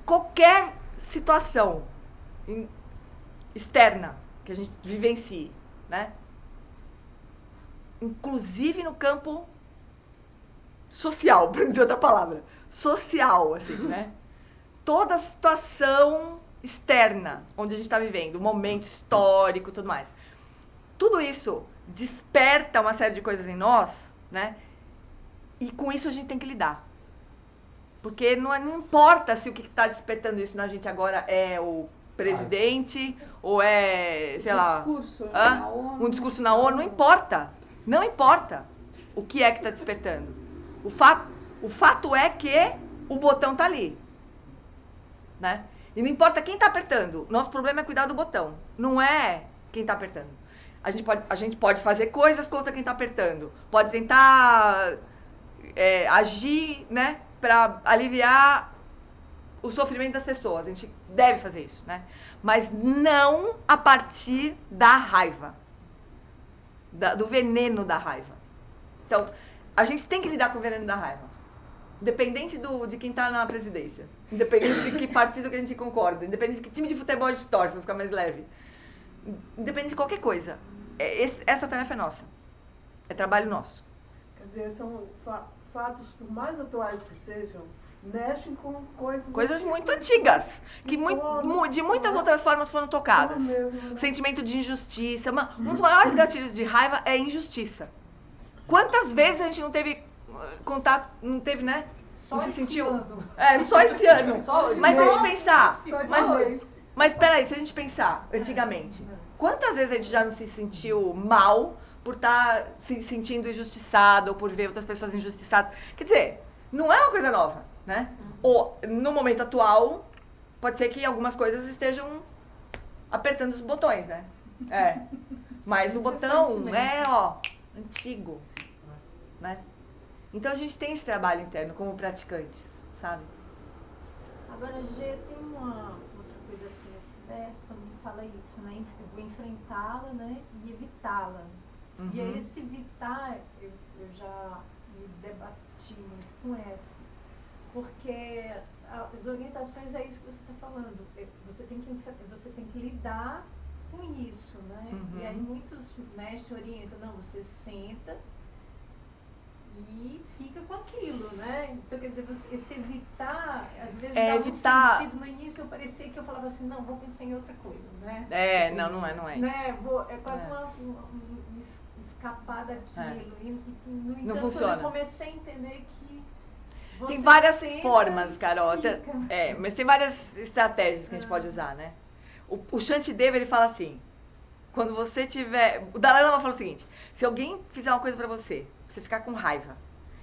Qualquer situação externa que a gente vivencie, né? Inclusive no campo social, para não dizer outra palavra. Social, assim, né? Toda situação externa, onde a gente está vivendo, momento histórico, tudo mais. Tudo isso desperta uma série de coisas em nós, né? E com isso a gente tem que lidar. Porque não importa se o que está despertando isso na gente agora é o presidente, ou é, sei lá... Um discurso na ONU, não importa. Não importa o que é que está despertando. O fato é que o botão está ali, né? E não importa quem está apertando, nosso problema é cuidar do botão, não é quem está apertando. A gente pode fazer coisas contra quem está apertando, pode tentar agir, né, para aliviar o sofrimento das pessoas, a gente deve fazer isso, né? Mas não a partir da raiva, do veneno da raiva. Então, a gente tem que lidar com o veneno da raiva. Independente de quem está na presidência, independente de que partido que a gente concorda, independente de que time de futebol a gente torce, para ficar mais leve, independente de qualquer coisa, essa tarefa é nossa, é trabalho nosso. Quer dizer, são fatos, por mais atuais que sejam, mexem com coisas muito antigas, que de muitas outras formas foram tocadas. Mesmo, sentimento de injustiça, um dos maiores gatilhos de raiva é injustiça. Quantas vezes a gente não teve contato, não teve, né? Não se sentiu. Só esse ano. Mas se a gente pensar. Mas peraí, se a gente pensar antigamente, quantas vezes a gente já não se sentiu mal por estar se sentindo injustiçado ou por ver outras pessoas injustiçadas? Quer dizer, não é uma coisa nova, né? Ou no momento atual, pode ser que algumas coisas estejam apertando os botões, né? Mas o botão antigo, né? Então a gente tem esse trabalho interno como praticantes, sabe? Agora, Gê, tem uma outra coisa aqui nesse verso, quando ele fala isso, né? Eu vou enfrentá-la, né? E evitá-la. Uhum. E aí esse evitar, eu já me debati muito com essa. Porque as orientações é isso que você está falando. Você tem que lidar com isso, né? Uhum. E aí muitos mestres orientam, não, você senta e fica com aquilo, né? Então, quer dizer, esse evitar, às vezes dá um sentido. No início eu parecia que eu falava assim, não, vou pensar em outra coisa, né? Não é isso. Né? É quase uma escapar daquilo. E, no entanto, não funciona. Eu comecei a entender que tem várias formas, Carol. Mas tem várias estratégias que a gente pode usar, né? O Shantideva, ele fala assim, quando você tiver... O Dalai Lama fala o seguinte, se alguém fizer uma coisa pra você ficar com raiva,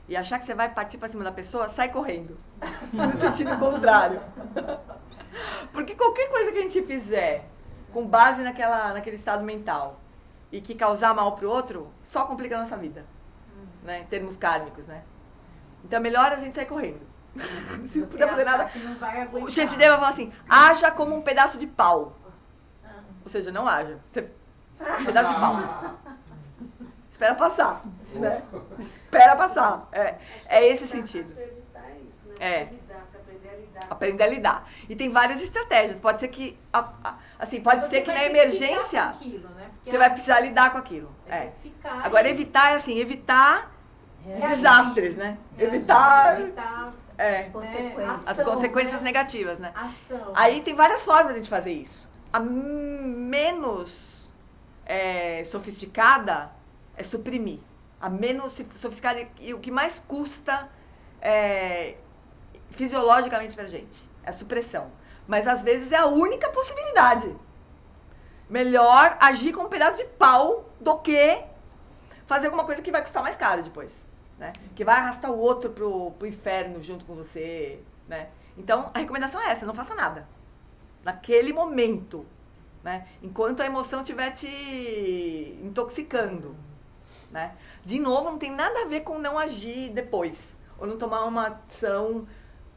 e achar que você vai partir pra cima da pessoa, sai correndo. No sentido contrário. Porque qualquer coisa que a gente fizer com base naquele estado mental e que causar mal pro outro, só complica a nossa vida. Né? Em termos kármicos, né? Então é melhor a gente sair correndo. Se não puder fazer nada. O Shantideva fala assim, haja como um pedaço de pau. Ou seja, não haja. Um pedaço de pau. Espera passar. Né? Espera passar. É esse o sentido. Evitar isso, né? Aprender a lidar. E tem várias estratégias. Pode ser que, assim, pode ser que na emergência aquilo, né? você vai precisar lidar com aquilo. Agora, evitar é assim, evitar desastres, né? Evitar as consequências negativas, né? Ação. Aí tem várias formas de fazer isso. A menos sofisticada é suprimir. A menos sofisticada e o que mais custa fisiologicamente pra gente. É a supressão. Mas às vezes é a única possibilidade. Melhor agir com um pedaço de pau do que fazer alguma coisa que vai custar mais caro depois. Né? Que vai arrastar o outro pro inferno junto com você. Né? Então, a recomendação é essa, não faça nada. Naquele momento. Né? Enquanto a emoção estiver te intoxicando. Né? De novo, não tem nada a ver com não agir depois. Ou não tomar uma ação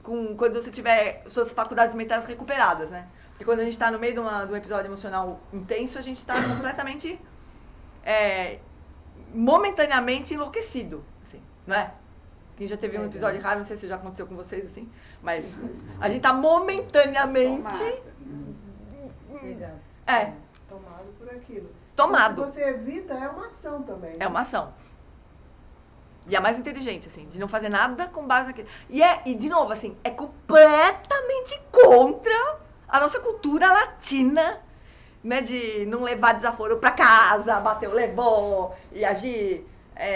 quando você tiver suas faculdades mentais recuperadas. Né? Porque quando a gente está no meio de um episódio emocional intenso, a gente está completamente, momentaneamente enlouquecido. Assim, não é? Quem já teve um episódio raro, não sei se já aconteceu com vocês, assim, mas a gente está momentaneamente... Tomado por aquilo. Tomado. Se você evita, é uma ação também. Né? É uma ação. E é mais inteligente, assim, de não fazer nada com base naquilo. E de novo, assim, é completamente contra a nossa cultura latina, né? De não levar desaforo pra casa, bater o levou e agir,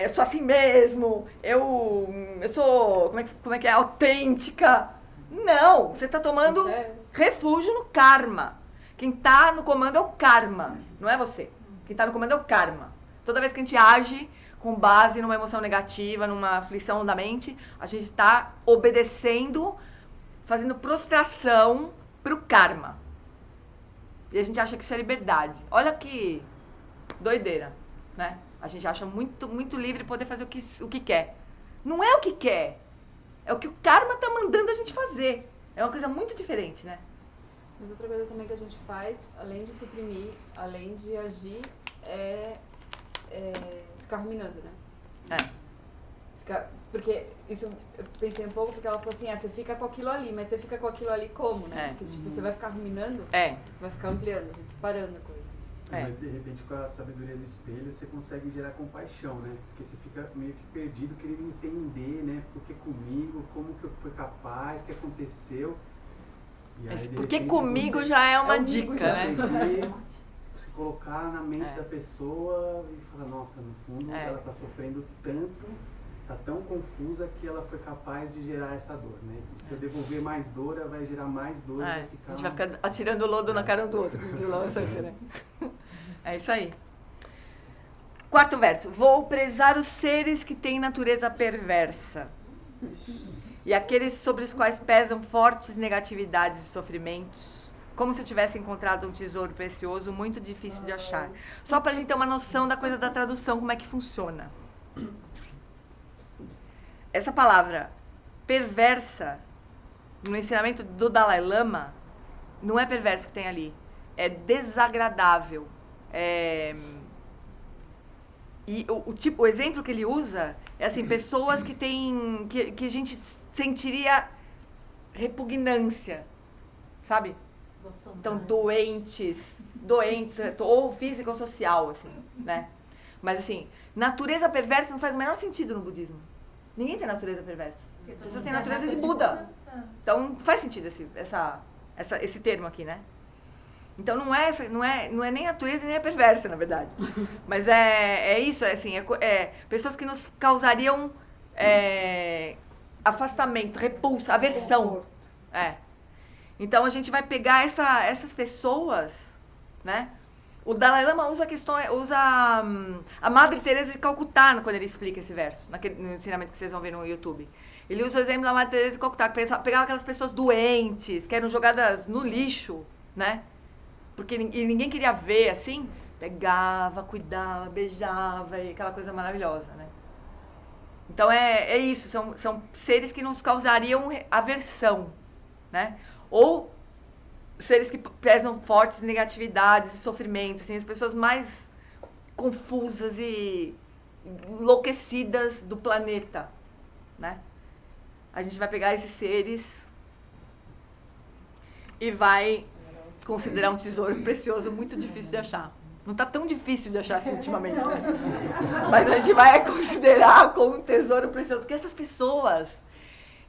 eu sou assim mesmo, eu sou, como é que é, autêntica. Não, você tá tomando refúgio no karma. Quem tá no comando é o karma, não é você. Quem tá no comando é o karma. Toda vez que a gente age com base numa emoção negativa, numa aflição da mente, a gente está obedecendo, fazendo prostração pro karma. E a gente acha que isso é liberdade. Olha que doideira, né? A gente acha muito, muito livre poder fazer o que quer. Não é o que quer, é o que o karma tá mandando a gente fazer. É uma coisa muito diferente, né? Mas outra coisa também que a gente faz, além de suprimir, além de agir, é ficar ruminando, né? Porque isso eu pensei um pouco, porque ela falou assim, você fica com aquilo ali, mas você fica com aquilo ali como, né? Porque tipo, você vai ficar ruminando, vai ficar ampliando, disparando a coisa. Mas de repente com a sabedoria do espelho você consegue gerar compaixão, né? Porque você fica meio que perdido, querendo entender, né? Por que comigo, como que eu fui capaz, o que aconteceu. E aí, porque comigo já é uma dica, né? Se colocar na mente da pessoa e falar, nossa, no fundo ela está sofrendo tanto, está tão confusa que ela foi capaz de gerar essa dor, né? E se eu devolver mais dor, ela vai gerar mais dor. Vai ficar... A gente vai ficar atirando lodo na cara um do outro. Né? É isso aí. Quarto verso. Vou prezar os seres que têm natureza perversa. E aqueles sobre os quais pesam fortes negatividades e sofrimentos, como se eu tivesse encontrado um tesouro precioso, muito difícil de achar. Só pra gente ter uma noção da coisa da tradução, como é que funciona. Essa palavra perversa, no ensinamento do Dalai Lama, não é perverso que tem ali. É desagradável. E o exemplo que ele usa é assim, pessoas que têm... que a gente sentiria repugnância, sabe? Então, doentes, ou física ou social, assim, né? Mas, assim, natureza perversa não faz o menor sentido no budismo. Ninguém tem natureza perversa. As pessoas têm natureza de Buda. Então, faz sentido esse termo aqui, né? Então, não é nem natureza nem é perversa, na verdade. Mas é isso, assim, pessoas que nos causariam afastamento, repulsa, aversão. Então, a gente vai pegar essas pessoas, né? O Dalai Lama usa a Madre Teresa de Calcutá quando ele explica esse verso, no ensinamento que vocês vão ver no YouTube. Ele usa o exemplo da Madre Teresa de Calcutá, que pegava aquelas pessoas doentes, que eram jogadas no lixo, né? Porque ninguém queria ver, assim. Pegava, cuidava, beijava, e aquela coisa maravilhosa, né? Então é isso, são seres que nos causariam aversão, né? Ou seres que pesam fortes negatividades e sofrimentos, assim, as pessoas mais confusas e enlouquecidas do planeta, né? A gente vai pegar esses seres e vai considerar um tesouro precioso muito difícil de achar. Não tá tão difícil de achar assim ultimamente, né? Mas a gente vai considerar como um tesouro precioso, porque essas pessoas,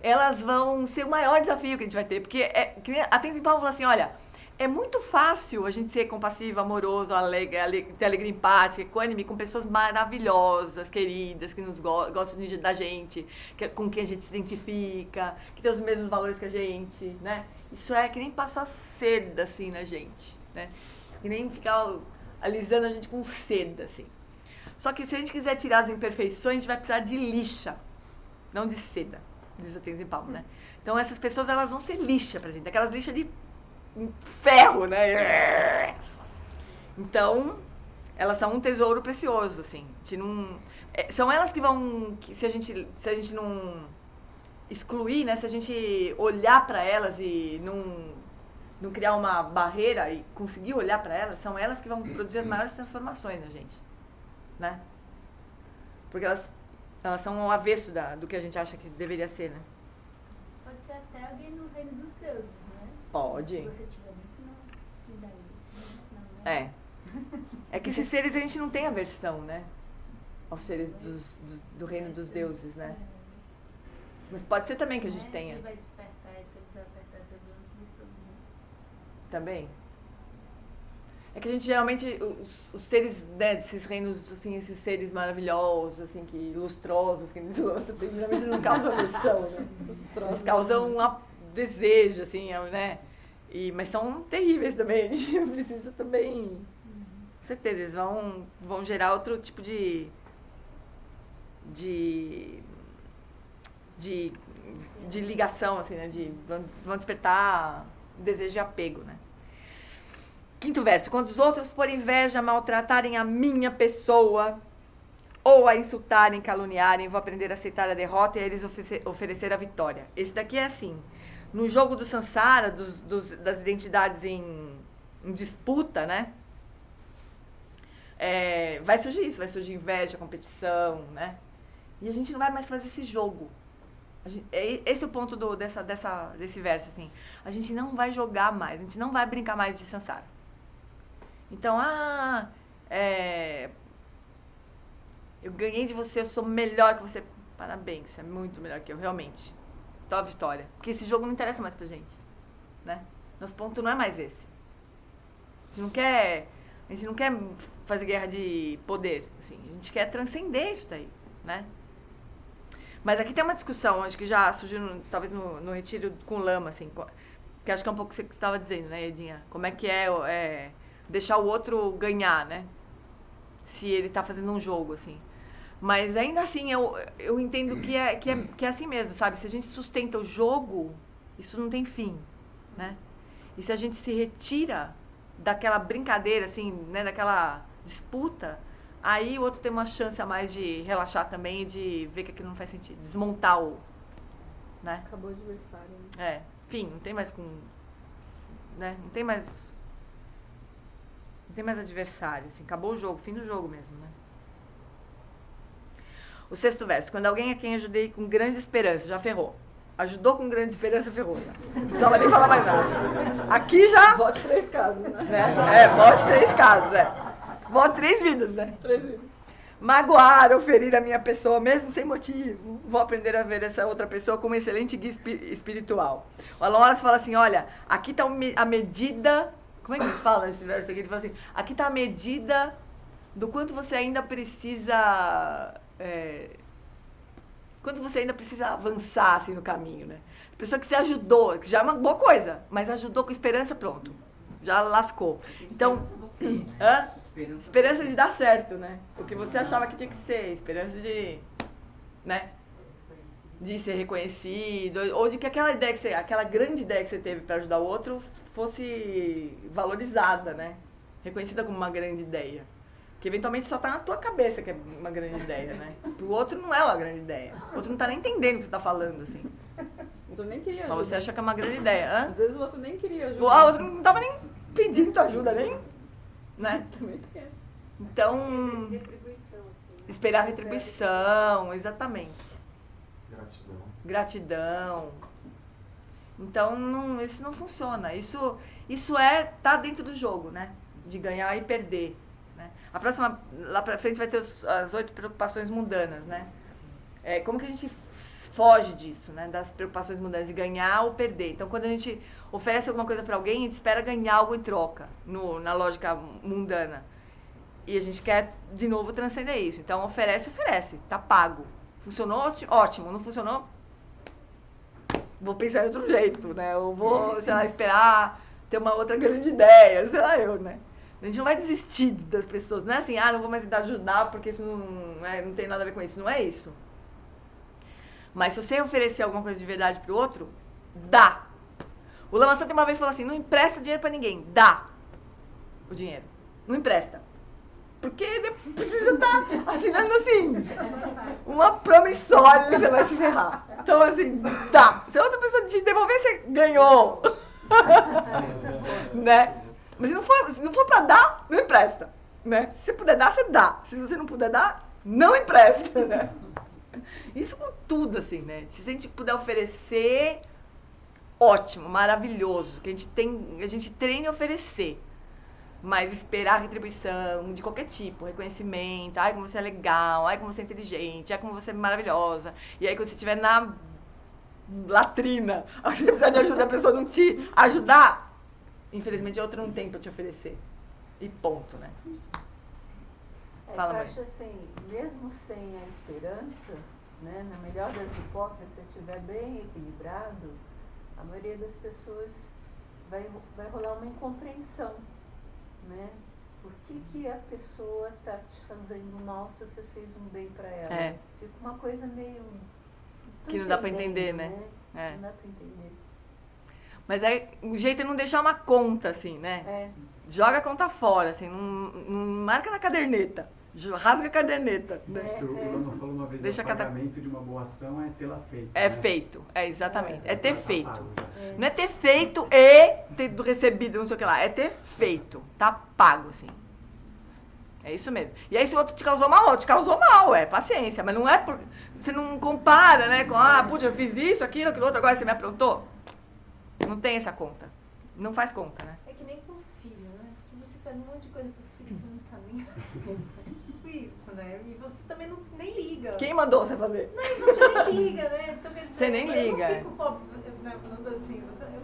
elas vão ser o maior desafio que a gente vai ter, porque a Tenzin Palmo fala assim, olha, é muito fácil a gente ser compassivo, amoroso, ter alegria empática, equânime, com pessoas maravilhosas, queridas, que nos gostam da gente, com quem a gente se identifica, que tem os mesmos valores que a gente, né? Isso é que nem passar seda, assim, na gente, né? Que nem ficar alisando a gente com seda, assim. Só que se a gente quiser tirar as imperfeições, a gente vai precisar de lixa, não de seda, diz a Tenzin Palmo, né? Então essas pessoas, elas vão ser lixa pra gente, aquelas lixas de ferro, né? Então, elas são um tesouro precioso, assim. A gente não, são elas que vão, se a gente não excluir, né? Se a gente olhar para elas e não criar uma barreira e conseguir olhar para elas, são elas que vão produzir as maiores transformações na gente, né? Porque elas são o avesso do que a gente acha que deveria ser, né? Pode ser até alguém no reino dos deuses, né? Pode. Se você tiver muito no judaísmo, não, né? É que esses seres a gente não tem aversão, né? Aos seres do reino dos deuses, né? Mas pode ser também que a gente tenha. Vai despertar e vai apertar também uns botões, né? Também. É que a gente geralmente, os seres, né, desses reinos, assim, esses seres maravilhosos, assim, que lustrosos, que geralmente não causam aversão, né? Eles causam desejo, assim, né? Mas são terríveis também, a gente precisa também, com certeza, eles vão gerar outro tipo de ligação, assim, né? Vão despertar desejo de apego, né? Quinto verso. Quando os outros, por inveja, maltratarem a minha pessoa, ou a insultarem, caluniarem, vou aprender a aceitar a derrota e a eles oferecer a vitória. Esse daqui é assim. No jogo do Sansara, das identidades em disputa, né? Vai surgir isso, vai surgir inveja, competição, né? E a gente não vai mais fazer esse jogo. Esse é o ponto desse verso, assim. A gente não vai jogar mais, a gente não vai brincar mais de Sansara. Então, eu ganhei de você, eu sou melhor que você. Parabéns, você é muito melhor que eu, realmente. Então, a vitória. Porque esse jogo não interessa mais pra gente, né? Nosso ponto não é mais esse. A gente não quer fazer guerra de poder, assim. A gente quer transcender isso daí, né? Mas aqui tem uma discussão, acho que já surgiu, talvez no retiro com o Lama, assim, que acho que é um pouco o que você estava dizendo, né, Edinha? Como é que deixar o outro ganhar, né? Se ele está fazendo um jogo, assim. Mas ainda assim, eu entendo que é assim mesmo, sabe? Se a gente sustenta o jogo, isso não tem fim, né? E se a gente se retira daquela brincadeira, assim, né, daquela disputa, aí o outro tem uma chance a mais de relaxar também e de ver que aquilo não faz sentido. Desmontar né? Acabou o adversário, né? Enfim, não tem mais né? Não tem mais adversário, assim. Acabou o jogo, fim do jogo mesmo, né? O sexto verso. Quando alguém a quem ajudei com grande esperança, já ferrou. Ajudou com grande esperança, ferrou. Já. Não precisava nem falar mais nada. Aqui já... Vote 3 casos, né? Vote 3 casos, Vote 3 vidas, né? 3 vidas. Magoar ou ferir a minha pessoa, mesmo sem motivo. Vou aprender a ver essa outra pessoa como um excelente guia espiritual. O Alan Wallace fala assim, olha, aqui está a medida... Como é que ele fala esse verso aqui? Ele fala assim, aqui está a medida do quanto você ainda precisa... quanto você ainda precisa avançar, assim, no caminho, né? A pessoa que você ajudou, que já é uma boa coisa, mas ajudou com esperança, pronto. já lascou. Então, hã? Esperança de dar certo, né? O que você achava que tinha que ser, esperança de, né? De ser reconhecido, ou de que aquela grande ideia que você teve para ajudar o outro fosse valorizada, né? Reconhecida como uma grande ideia. Que eventualmente só tá na tua cabeça que é uma grande ideia, né? Pro outro não é uma grande ideia. O outro não tá nem entendendo o que você tá falando, assim. O outro nem queria ajuda. Mas você acha que é uma grande ideia, hã? Às vezes o outro nem queria ajuda. O outro não tava nem pedindo tua ajuda, nem... Né? Também tem. Então... Esperar retribuição, exatamente. Gratidão. Então, isso não funciona. Isso tá dentro do jogo, né? De ganhar e perder. Né? A próxima, lá pra frente, vai ter as 8 preocupações mundanas, né? Como que a gente foge disso, né? Das preocupações mundanas, de ganhar ou perder. Então, quando a gente oferece alguma coisa para alguém, a gente espera ganhar algo em troca, na lógica mundana. E a gente quer, de novo, transcender isso. Então, oferece, tá pago. Funcionou? Ótimo. Não funcionou? Vou pensar de outro jeito, né? Eu vou, sei lá, esperar ter uma outra grande ideia, sei lá eu, né? A gente não vai desistir das pessoas. Não é assim, não vou mais tentar ajudar porque isso não tem nada a ver com isso. Não é isso. Mas se você oferecer alguma coisa de verdade pro outro, dá. O Lama Santa uma vez falou assim, não empresta dinheiro pra ninguém, dá o dinheiro. Não empresta. Porque você já tá assinando assim, uma promissória que você vai se ferrar. Então assim, dá. Se a outra pessoa te devolver, você ganhou. Né? Mas se não for pra dar, não empresta. Né? Se você puder dar, você dá. Se você não puder dar, não empresta. Né? Isso com tudo, assim, né? Se a gente puder oferecer, ótimo, maravilhoso. Que a gente treine a oferecer. Mas esperar retribuição de qualquer tipo, reconhecimento, como você é legal, como você é inteligente, como você é maravilhosa. E aí quando você estiver na latrina, você precisar de ajuda, a pessoa não te ajudar, infelizmente a outra não tem pra te oferecer. E ponto, né? Fala, eu acho assim, mesmo sem a esperança, né, na melhor das hipóteses, se estiver bem equilibrado, a maioria das pessoas vai rolar uma incompreensão. Né? Por que a pessoa tá te fazendo mal se você fez um bem para ela? Fica uma coisa meio... Que não dá para entender, né? Não dá para entender. Mas o jeito é não deixar uma conta, assim, né? Joga a conta fora, assim, não marca na caderneta. Rasga a caderneta. Né? O Lama falou uma vez, o pagamento de uma boa ação é tê-la feito. Feito, exatamente. É ter feito. Não é ter feito e ter recebido, não sei o que lá. É ter feito. Tá pago, assim. É isso mesmo. E aí se o outro te causou mal, paciência. Mas não é por... Você não compara, né? Com, puxa, eu fiz isso, aquilo outro, agora você me aprontou. Não tem essa conta. Não faz conta, né? É que nem com o filho, né? Porque você faz um monte de coisa pro filho que não caminha. Tipo isso, né? E você também nem liga. Quem mandou você fazer? Não, e você nem liga, né? Então, quer dizer, você nem liga. Eu não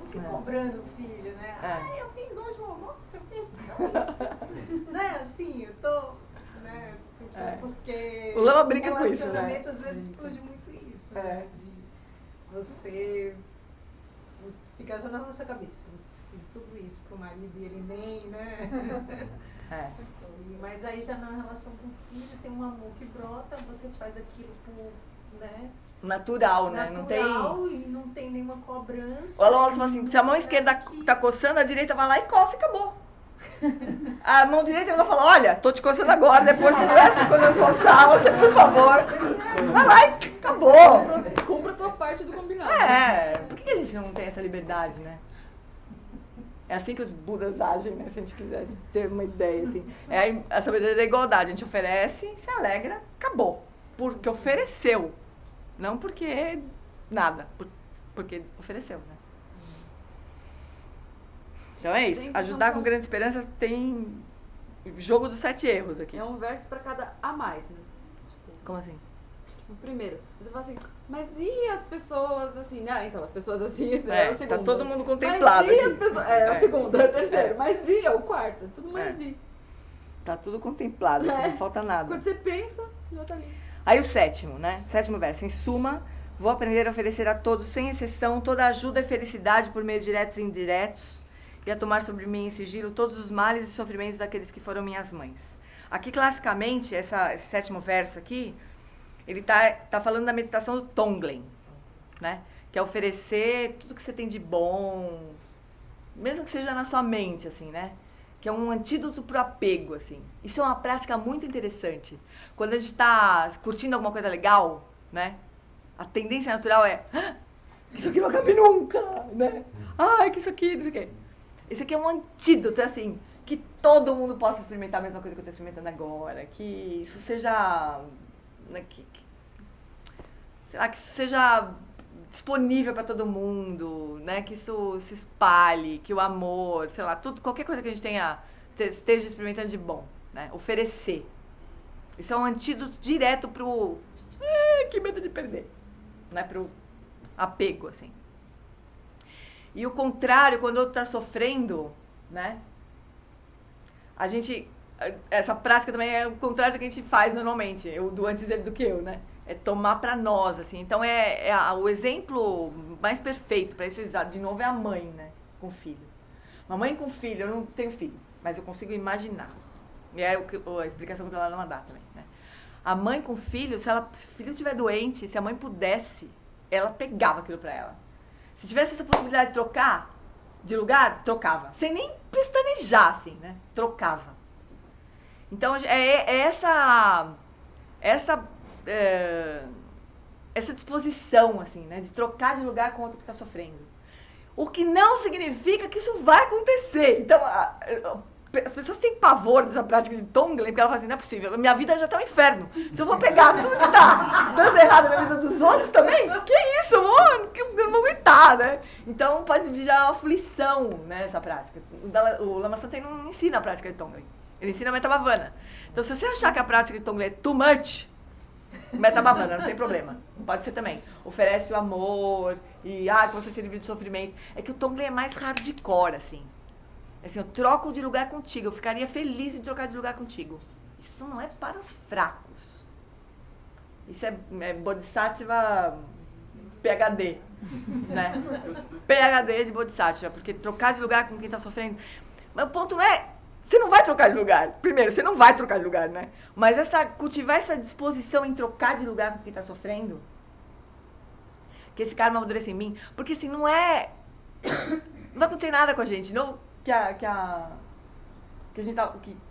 fico cobrando o filho, né? Eu fiz hoje uma almoço, você fez. Né? Assim, eu tô... Né? Porque o Lama brinca com isso, né? Relacionamento, às vezes, surge muito isso, né? De você ficar só na sua cabeça. Fiz tudo isso pro marido e ele nem, né? Mas aí já na relação com o filho tem um amor que brota, você faz aquilo por, né? Natural, né? Natural, e não tem nenhuma cobrança. O Alonso fala assim, se a mão esquerda tá coçando, a direita vai lá e coça e acabou. A mão direita vai falar, olha, tô te coçando agora, depois quando eu coçar, você, por favor, vai lá e acabou. Cumpra a tua parte do combinado. Por que a gente não tem essa liberdade, né? É assim que os Budas agem, né? Se a gente quisesse ter uma ideia, assim. É a sabedoria da igualdade. A gente oferece, se alegra, acabou. Porque ofereceu. Não porque nada. Porque ofereceu, né? Então é isso. Ajudar com grande esperança tem jogo dos 7 erros aqui. É um verso pra cada a mais, né? Como assim? O primeiro, você fala assim, mas e as pessoas assim? Então, as pessoas assim, é o segundo. Tá todo mundo contemplado. Mas e as pessoas? É o segundo, é o terceiro. Mas e é o quarto? Tudo mais e. Tá tudo contemplado, não falta nada. Quando você pensa, já tá ali. Aí o 7º, né? 7º verso. Em suma, vou aprender a oferecer a todos, sem exceção, toda ajuda e felicidade por meios diretos e indiretos, e a tomar sobre mim em sigilo todos os males e sofrimentos daqueles que foram minhas mães. Aqui, classicamente, esse 7º verso aqui, ele tá falando da meditação do Tonglen, né? Que é oferecer tudo que você tem de bom, mesmo que seja na sua mente, assim, né? Que é um antídoto pro apego, assim. Isso é uma prática muito interessante. Quando a gente tá curtindo alguma coisa legal, né? A tendência natural é, isso aqui não acaba nunca, né? Ai, que isso aqui, não sei o quê. Esse aqui é um antídoto, é assim, que todo mundo possa experimentar a mesma coisa que eu estou experimentando agora, que isso seja, né, sei lá, que isso seja disponível para todo mundo, né, que isso se espalhe, que o amor, sei lá, tudo, qualquer coisa que a gente esteja experimentando de bom, né, oferecer. Isso é um antídoto direto pro, que medo de perder, né, pro apego, assim. E o contrário, quando o outro está sofrendo, né? Essa prática também é o contrário do que a gente faz normalmente, do antes dele do que eu, né? É tomar para nós, assim. Então, o exemplo mais perfeito para isso, de novo, é a mãe, né? Com o filho. Uma mãe com filho, eu não tenho filho, mas eu consigo imaginar. E é a explicação que ela não dá também, né? A mãe com filho, se o filho estiver doente, se a mãe pudesse, ela pegava aquilo para ela. Se tivesse essa possibilidade de trocar de lugar, trocava. Sem nem pestanejar, assim, né? Trocava. Então, essa disposição, assim, né? De trocar de lugar com outro que está sofrendo. O que não significa que isso vai acontecer. Então, as pessoas têm pavor dessa prática de Tonglen, porque elas falam assim, não é possível, minha vida já tá um inferno. Se eu vou pegar tudo que tá dando errado na vida dos outros também, que isso, amor? Que eu não vou aguentar, né? Então pode virar uma aflição, né, essa prática. O Lama Santen não ensina a prática de Tonglen, ele ensina a Metta Bhavana. Então se você achar que a prática de Tonglen é too much, Metta Bhavana, não tem problema. Pode ser também. Oferece o amor e que você se livre de sofrimento. É que o Tonglen é mais hardcore, assim. Assim, eu troco de lugar contigo, eu ficaria feliz em trocar de lugar contigo. Isso não é para os fracos. Isso é Bodhisattva PhD, né? PhD de Bodhisattva, porque trocar de lugar com quem está sofrendo... Mas o ponto não é... Você não vai trocar de lugar. Primeiro, você não vai trocar de lugar, né? Mas cultivar essa disposição em trocar de lugar com quem está sofrendo, que esse karma amadureça em mim, porque assim, não vai acontecer nada com a gente. Não...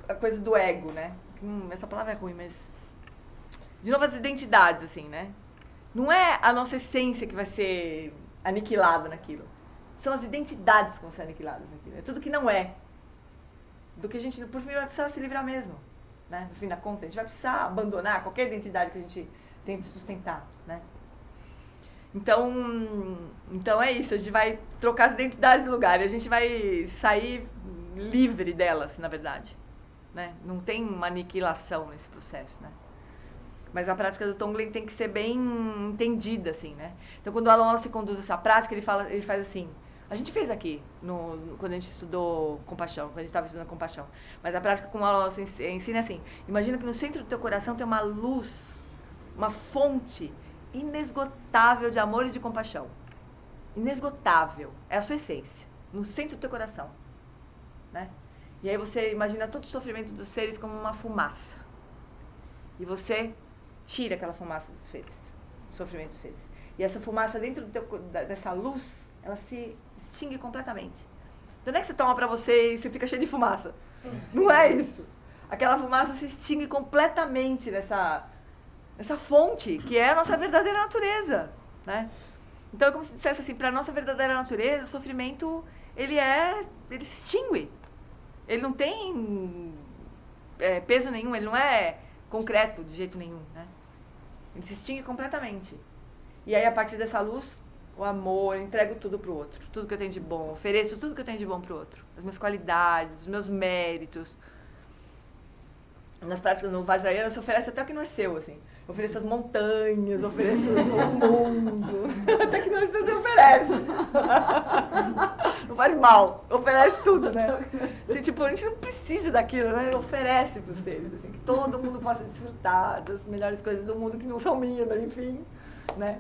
a coisa do ego, né? Essa palavra é ruim, mas... De novo, as identidades, assim, né? Não é a nossa essência que vai ser aniquilada naquilo. São as identidades que vão ser aniquiladas naquilo. É tudo que não é. Do que a gente, por fim, vai precisar se livrar mesmo, né? No fim da conta, a gente vai precisar abandonar qualquer identidade que a gente tente sustentar, né? Então é isso, a gente vai trocar as identidades de lugar e a gente vai sair livre delas, na verdade, né? Não tem uma aniquilação nesse processo, né? Mas a prática do Tonglen tem que ser bem entendida, assim, né? Então, quando o aluno se conduz a essa prática, ele faz assim, a gente fez aqui, quando a gente estudou compaixão, quando a gente estava estudando compaixão, mas a prática com o aluno ensina assim, imagina que no centro do teu coração tem uma luz, uma fonte inesgotável de amor e de compaixão. Inesgotável. É a sua essência. No centro do teu coração. Né? E aí você imagina todo o sofrimento dos seres como uma fumaça. E você tira aquela fumaça dos seres. O sofrimento dos seres. E essa fumaça dentro dessa luz, ela se extingue completamente. Então não é que você toma pra você e você fica cheio de fumaça. Não é isso. Aquela fumaça se extingue completamente nessa fonte, que é a nossa verdadeira natureza, né? Então é como se dissesse assim, para a nossa verdadeira natureza, o sofrimento, ele se extingue. Ele não tem peso nenhum, ele não é concreto de jeito nenhum, né? Ele se extingue completamente. E aí, a partir dessa luz, o amor, eu entrego tudo pro outro, tudo que eu tenho de bom, ofereço tudo que eu tenho de bom pro outro, as minhas qualidades, os meus méritos. Nas práticas no Vajrayana, você oferece até o que não é seu, assim. Ofereço as montanhas, ofereço o mundo. Até que não é seu, você oferece. Não faz mal, oferece tudo, né? Assim, tipo, a gente não precisa daquilo, né? Oferece pros seres, assim, que todo mundo possa desfrutar das melhores coisas do mundo, que não são minhas, mas enfim, né?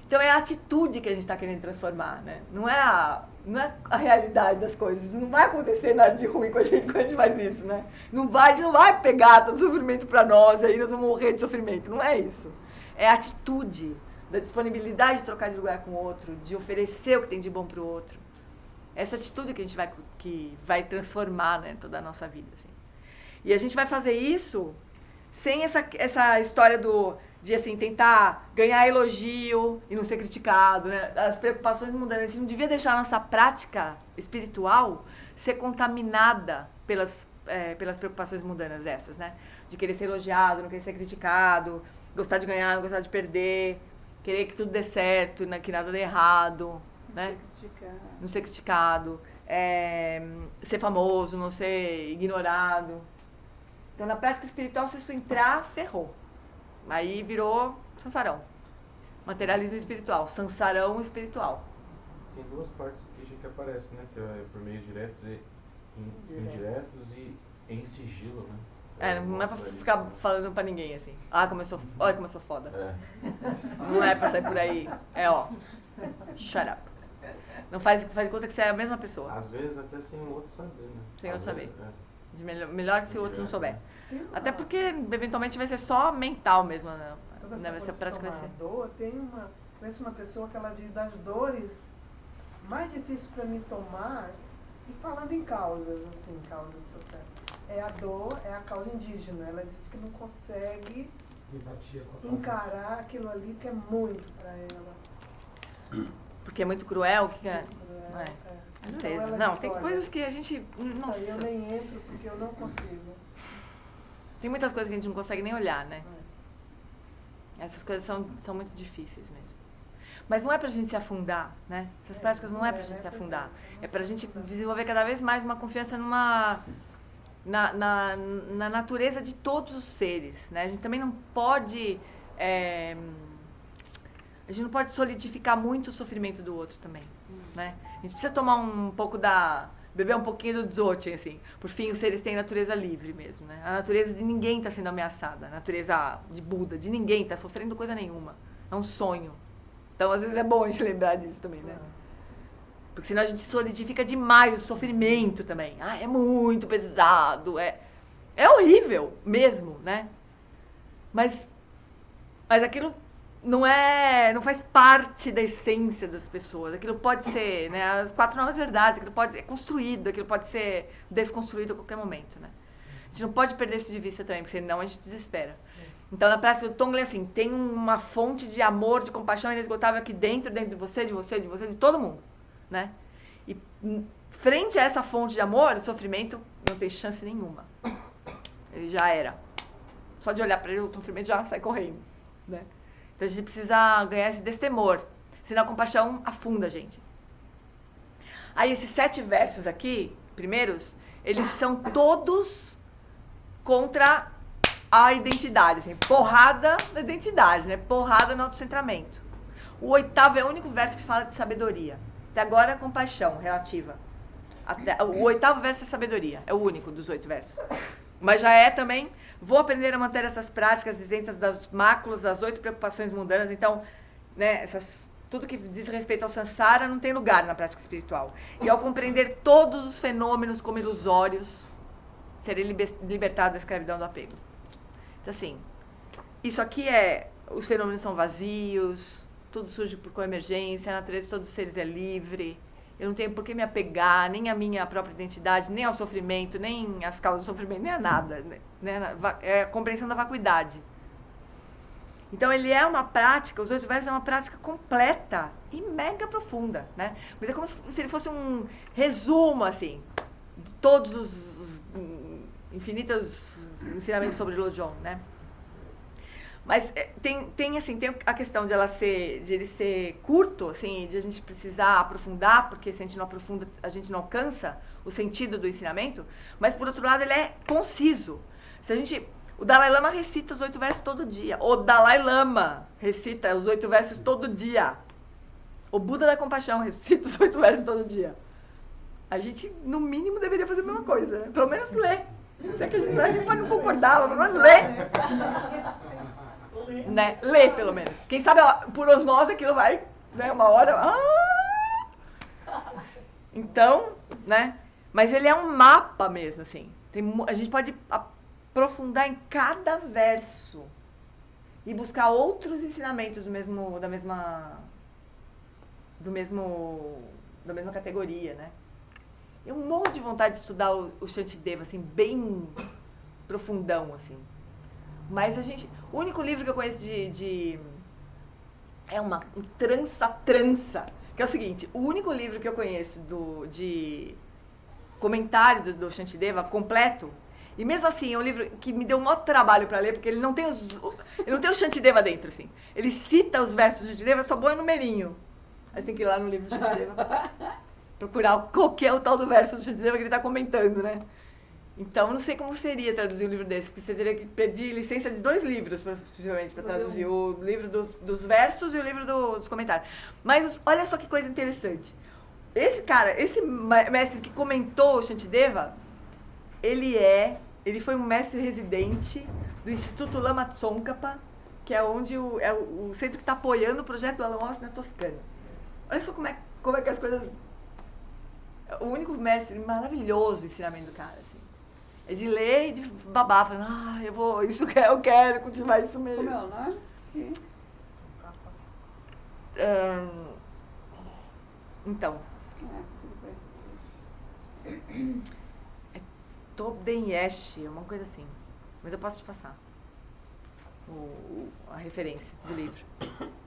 Então é a atitude que a gente está querendo transformar, né? Não é a realidade das coisas. Não vai acontecer nada de ruim com a gente quando a gente faz isso, né? A gente não vai pegar todo o sofrimento para nós, aí nós vamos morrer de sofrimento. Não é isso. É a atitude da disponibilidade de trocar de lugar com o outro, de oferecer o que tem de bom para o outro. Essa atitude que a gente vai transformar, né, toda a nossa vida, assim. E a gente vai fazer isso sem essa história de assim, tentar ganhar elogio e não ser criticado, né? As preocupações mundanas. A gente não devia deixar a nossa prática espiritual ser contaminada pelas preocupações mundanas dessas, né? De querer ser elogiado, não querer ser criticado, gostar de ganhar, não gostar de perder, querer que tudo dê certo, que nada dê errado, né? Não ser criticado, ser famoso, não ser ignorado. Então, na prática espiritual, se isso entrar, ferrou. Aí virou sansarão. Materialismo espiritual, sansarão espiritual. Tem duas partes que aparecem, né? Que é por meios diretos e indiretos e em sigilo, né? Não é pra ficar falando pra ninguém, assim. Olha como eu sou foda. Não é pra sair por aí. Shut up. Não faz conta que você é a mesma pessoa. Às vezes até sem o outro saber, né? Sem o outro saber. Melhor que se o outro não souber. Até porque, eventualmente, vai ser só mental mesmo, né? Vai ser prática, vai ser. Conheço uma pessoa que ela diz das dores mais difíceis para mim tomar, e falando em causas, assim, causas sociais. É a dor, é a causa indígena. Ela diz que não consegue encarar aquilo ali, que é muito para ela. Porque é muito cruel? O que é? Então, não, tem coisas que a gente... Nossa. Eu nem entro porque eu não consigo. Tem muitas coisas que a gente não consegue nem olhar, né? Essas coisas são muito difíceis mesmo. Mas não é pra gente se afundar, né? Essas práticas não é pra gente se afundar. É pra gente desenvolver cada vez mais uma confiança na natureza de todos os seres, né? A gente também não pode... A gente não pode solidificar muito o sofrimento do outro também, né? A gente precisa tomar um pouco beber um pouquinho do Dzogchen, assim. Por fim, os seres têm natureza livre mesmo, né? A natureza de ninguém está sendo ameaçada. A natureza de Buda, de ninguém está sofrendo coisa nenhuma. É um sonho. Então, às vezes, é bom a gente lembrar disso também, né? Porque senão a gente solidifica demais o sofrimento também. É muito pesado, é horrível mesmo, né? Mas aquilo... não faz parte da essência das pessoas. Aquilo pode ser, né, as 4 novas verdades, aquilo é construído, aquilo pode ser desconstruído a qualquer momento, né? A gente não pode perder isso de vista também, porque senão a gente desespera. Então, na prática do Tonglen, assim, tem uma fonte de amor, de compaixão inesgotável aqui dentro de você, de todo mundo, né? E frente a essa fonte de amor, o sofrimento não tem chance nenhuma. Ele já era. Só de olhar para ele, o sofrimento já sai correndo, né? Então a gente precisa ganhar esse destemor, senão a compaixão afunda a gente. Aí esses 7 versos aqui, primeiros, eles são todos contra a identidade, assim, porrada na identidade, né? Porrada no autocentramento. O 8º é o único verso que fala de sabedoria. Até agora é compaixão relativa. O 8º verso é sabedoria, é o único dos 8 versos. Mas já é também... Vou aprender a manter essas práticas isentas das máculas, das 8 preocupações mundanas. Então, né, tudo que diz respeito ao samsara não tem lugar na prática espiritual. E ao compreender todos os fenômenos como ilusórios, serei libertado da escravidão do apego. Então, assim, isso aqui os fenômenos são vazios, tudo surge por coemergência, a natureza de todos os seres é livre. Eu não tenho por que me apegar nem à minha própria identidade, nem ao sofrimento, nem às causas do sofrimento, nem a nada. Né? É a compreensão da vacuidade. Então, ele é uma prática, os 8 versos é uma prática completa e mega profunda, né? Mas é como se ele fosse um resumo, assim, de todos os infinitos ensinamentos sobre Lojong, né? Mas tem a questão de ele ser curto, assim, de a gente precisar aprofundar, porque se a gente não aprofunda, a gente não alcança o sentido do ensinamento. Mas, por outro lado, ele é conciso. O Dalai Lama recita os 8 versos todo dia. O Dalai Lama recita os 8 versos todo dia. O Buda da Compaixão recita os 8 versos todo dia. A gente, no mínimo, deveria fazer a mesma coisa, né? Pelo menos ler. Se é que a gente pode não concordar, mas ler. Né? Lê, pelo menos. Quem sabe por osmose aquilo vai, né? Uma hora... Então, né? Mas ele é um mapa mesmo, assim. A gente pode aprofundar em cada verso e buscar outros ensinamentos da mesma categoria, né? Eu morro de vontade de estudar o Shantideva, assim, bem profundão, assim. Mas o único livro que eu conheço é um trança, que é o seguinte, o único livro que eu conheço de comentários do Shantideva completo, e mesmo assim é um livro que me deu um maior trabalho para ler, porque ele não tem o Shantideva dentro, assim. Ele cita os versos do Shantideva, só põe o numerinho. Aí você tem que ir lá no livro do Shantideva procurar qual que é o tal do verso do Shantideva que ele está comentando, né? Então, não sei como seria traduzir um livro desse, porque você teria que pedir licença de 2 livros, possivelmente, para traduzir o livro dos versos e o livro dos comentários. Mas olha só que coisa interessante. Esse mestre que comentou o Shantideva, ele foi um mestre residente do Instituto Lama Tsongkhapa, que é onde o centro que está apoiando o projeto do Alan Wallace na Toscana. Olha só como é que as coisas... O único mestre maravilhoso ensinamento do cara, assim. É de ler e de babar, falando, eu quero continuar isso mesmo. Como é o nome? Então. É Tobden-Yesh, uma coisa assim. Mas eu posso te passar a referência do livro.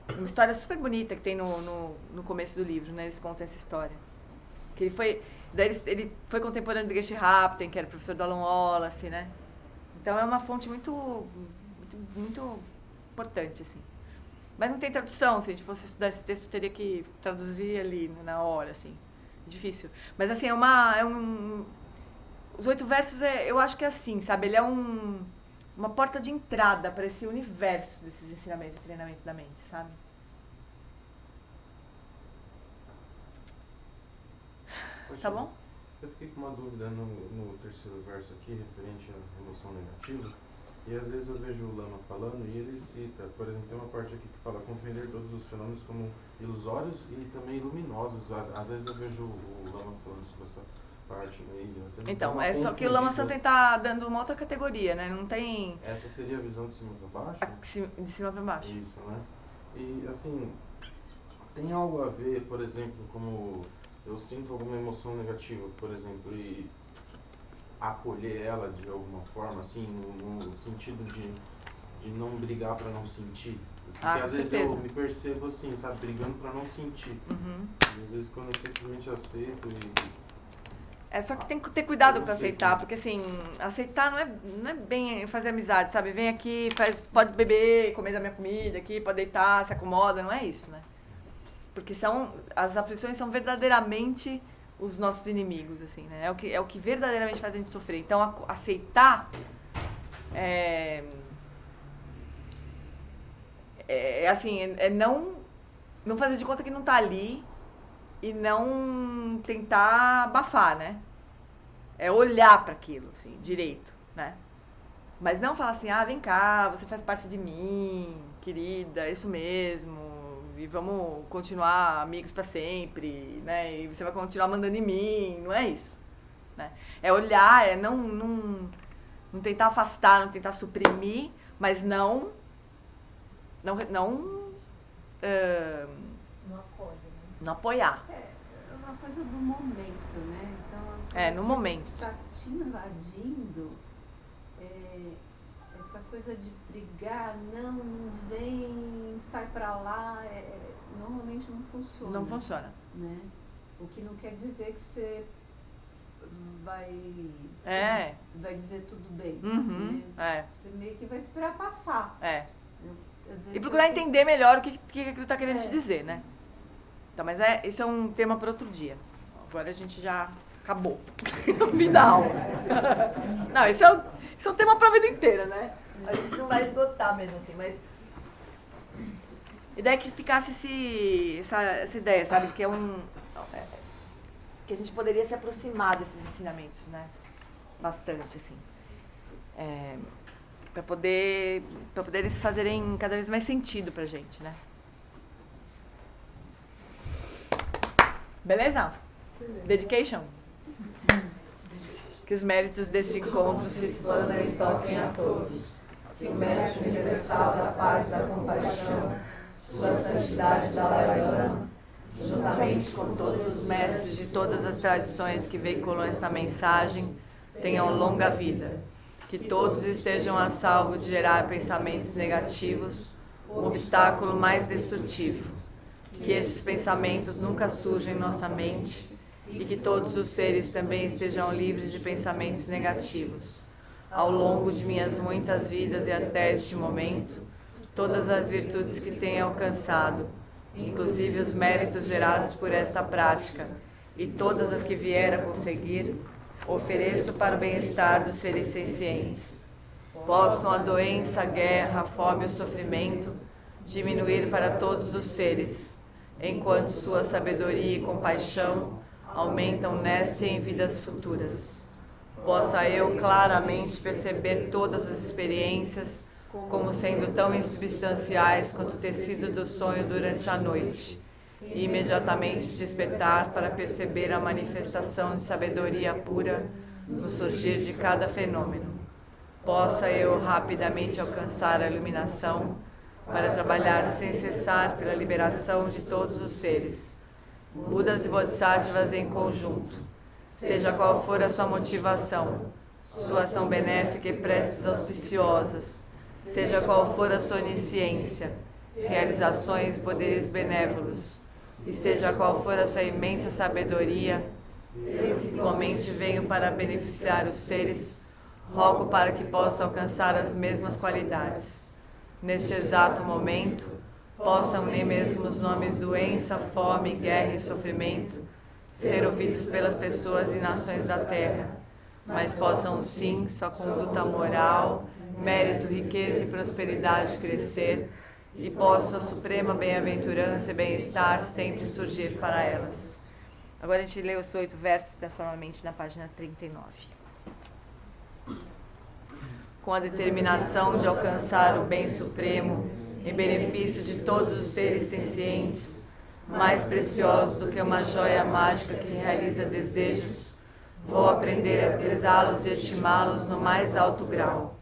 Uma história super bonita que tem no começo do livro, né? Eles contam essa história. Que ele foi contemporâneo do Geshe Rapten, que era professor do Alan Wallace, né? Então é uma fonte muito importante, assim. Mas não tem tradução, se a gente fosse estudar esse texto, teria que traduzir ali na hora, assim. Difícil. Mas assim, os 8 versos, eu acho que é assim, sabe? Ele é uma porta de entrada para esse universo desses ensinamentos de treinamento da mente, sabe? Tá bom? Eu fiquei com uma dúvida no terceiro verso aqui, referente à emoção negativa. E às vezes eu vejo o Lama falando e ele cita, por exemplo, tem uma parte aqui que fala compreender todos os fenômenos como ilusórios e também luminosos. Às vezes eu vejo o Lama falando sobre essa parte aí. Então, é só que o Lama Santen está dando uma outra categoria, né? Não tem... Essa seria a visão de cima para baixo? De cima para baixo. Isso, né? E assim, tem algo a ver, por exemplo, como eu sinto alguma emoção negativa, por exemplo, e acolher ela de alguma forma, assim, no sentido de não brigar para não sentir. Porque às vezes eu me percebo assim, sabe, brigando para não sentir. Uhum. E às vezes quando eu simplesmente aceito É só que tem que ter cuidado para aceitar, porque assim, aceitar não é bem fazer amizade, sabe? Vem aqui, pode beber, comer da minha comida aqui, pode deitar, se acomoda, não é isso, né? Porque as aflições são verdadeiramente os nossos inimigos, assim, né? É o que verdadeiramente faz a gente sofrer. Então, aceitar não fazer de conta que não tá ali e não tentar abafar, né? É olhar para aquilo, assim, direito, né? Mas não falar assim, vem cá, você faz parte de mim, querida, isso mesmo, e vamos continuar amigos para sempre, né? E você vai continuar mandando em mim, não é isso, né? É olhar, é não tentar afastar, não tentar suprimir, mas não apoiar. É uma coisa do momento, né? Então, no momento. Está te invadindo, essa coisa de brigar, não vem, sai pra lá, normalmente não funciona. Não funciona. Né? O que não quer dizer que você vai dizer tudo bem. Uhum, né? Você meio que vai esperar passar. E procurar entender melhor o que aquilo está querendo te dizer, né? Então, mas isso é um tema para outro dia. Agora a gente já acabou. No final. Não, isso é um tema para a vida inteira, né? A gente não vai esgotar mesmo assim, mas... A ideia é que ficasse essa ideia, sabe? De que que a gente poderia se aproximar desses ensinamentos, né? Bastante, assim. para poder eles fazerem cada vez mais sentido pra gente, né? Beleza? Dedication. Que os méritos deste encontro se expandam e toquem a todos. Que o Mestre Universal da Paz e da Compaixão, Sua Santidade Dalai Lama, juntamente com todos os mestres de todas as tradições que veiculam essa mensagem, tenham longa vida. Que todos estejam a salvo de gerar pensamentos negativos, o obstáculo mais destrutivo. Que estes pensamentos nunca surjam em nossa mente e que todos os seres também estejam livres de pensamentos negativos. Ao longo de minhas muitas vidas e até este momento, todas as virtudes que tenho alcançado, inclusive os méritos gerados por esta prática, e todas as que vier a conseguir, ofereço para o bem-estar dos seres sencientes. Possam a doença, a guerra, a fome e o sofrimento diminuir para todos os seres, enquanto sua sabedoria e compaixão aumentam nesta e em vidas futuras. Possa eu claramente perceber todas as experiências como sendo tão insubstanciais quanto o tecido do sonho durante a noite, e imediatamente despertar para perceber a manifestação de sabedoria pura no surgir de cada fenômeno. Possa eu rapidamente alcançar a iluminação para trabalhar sem cessar pela liberação de todos os seres, Budas e Bodhisattvas em conjunto, seja qual for a sua motivação, sua ação benéfica e preces auspiciosas, seja qual for a sua onisciência, realizações e poderes benévolos, e seja qual for a sua imensa sabedoria, eu que igualmente venho para beneficiar os seres, rogo para que possa alcançar as mesmas qualidades. Neste exato momento, possam nem mesmo os nomes doença, fome, guerra e sofrimento ser ouvidos pelas pessoas e nações da terra, mas possam sim sua conduta moral, mérito, riqueza e prosperidade crescer, e possa a suprema bem-aventurança e bem-estar sempre surgir para elas. Agora a gente lê os 8 versos novamente na página 39. Com a determinação de alcançar o bem supremo em benefício de todos os seres sencientes, mais preciosos do que uma joia mágica que realiza desejos, vou aprender a prezá-los e estimá-los no mais alto grau.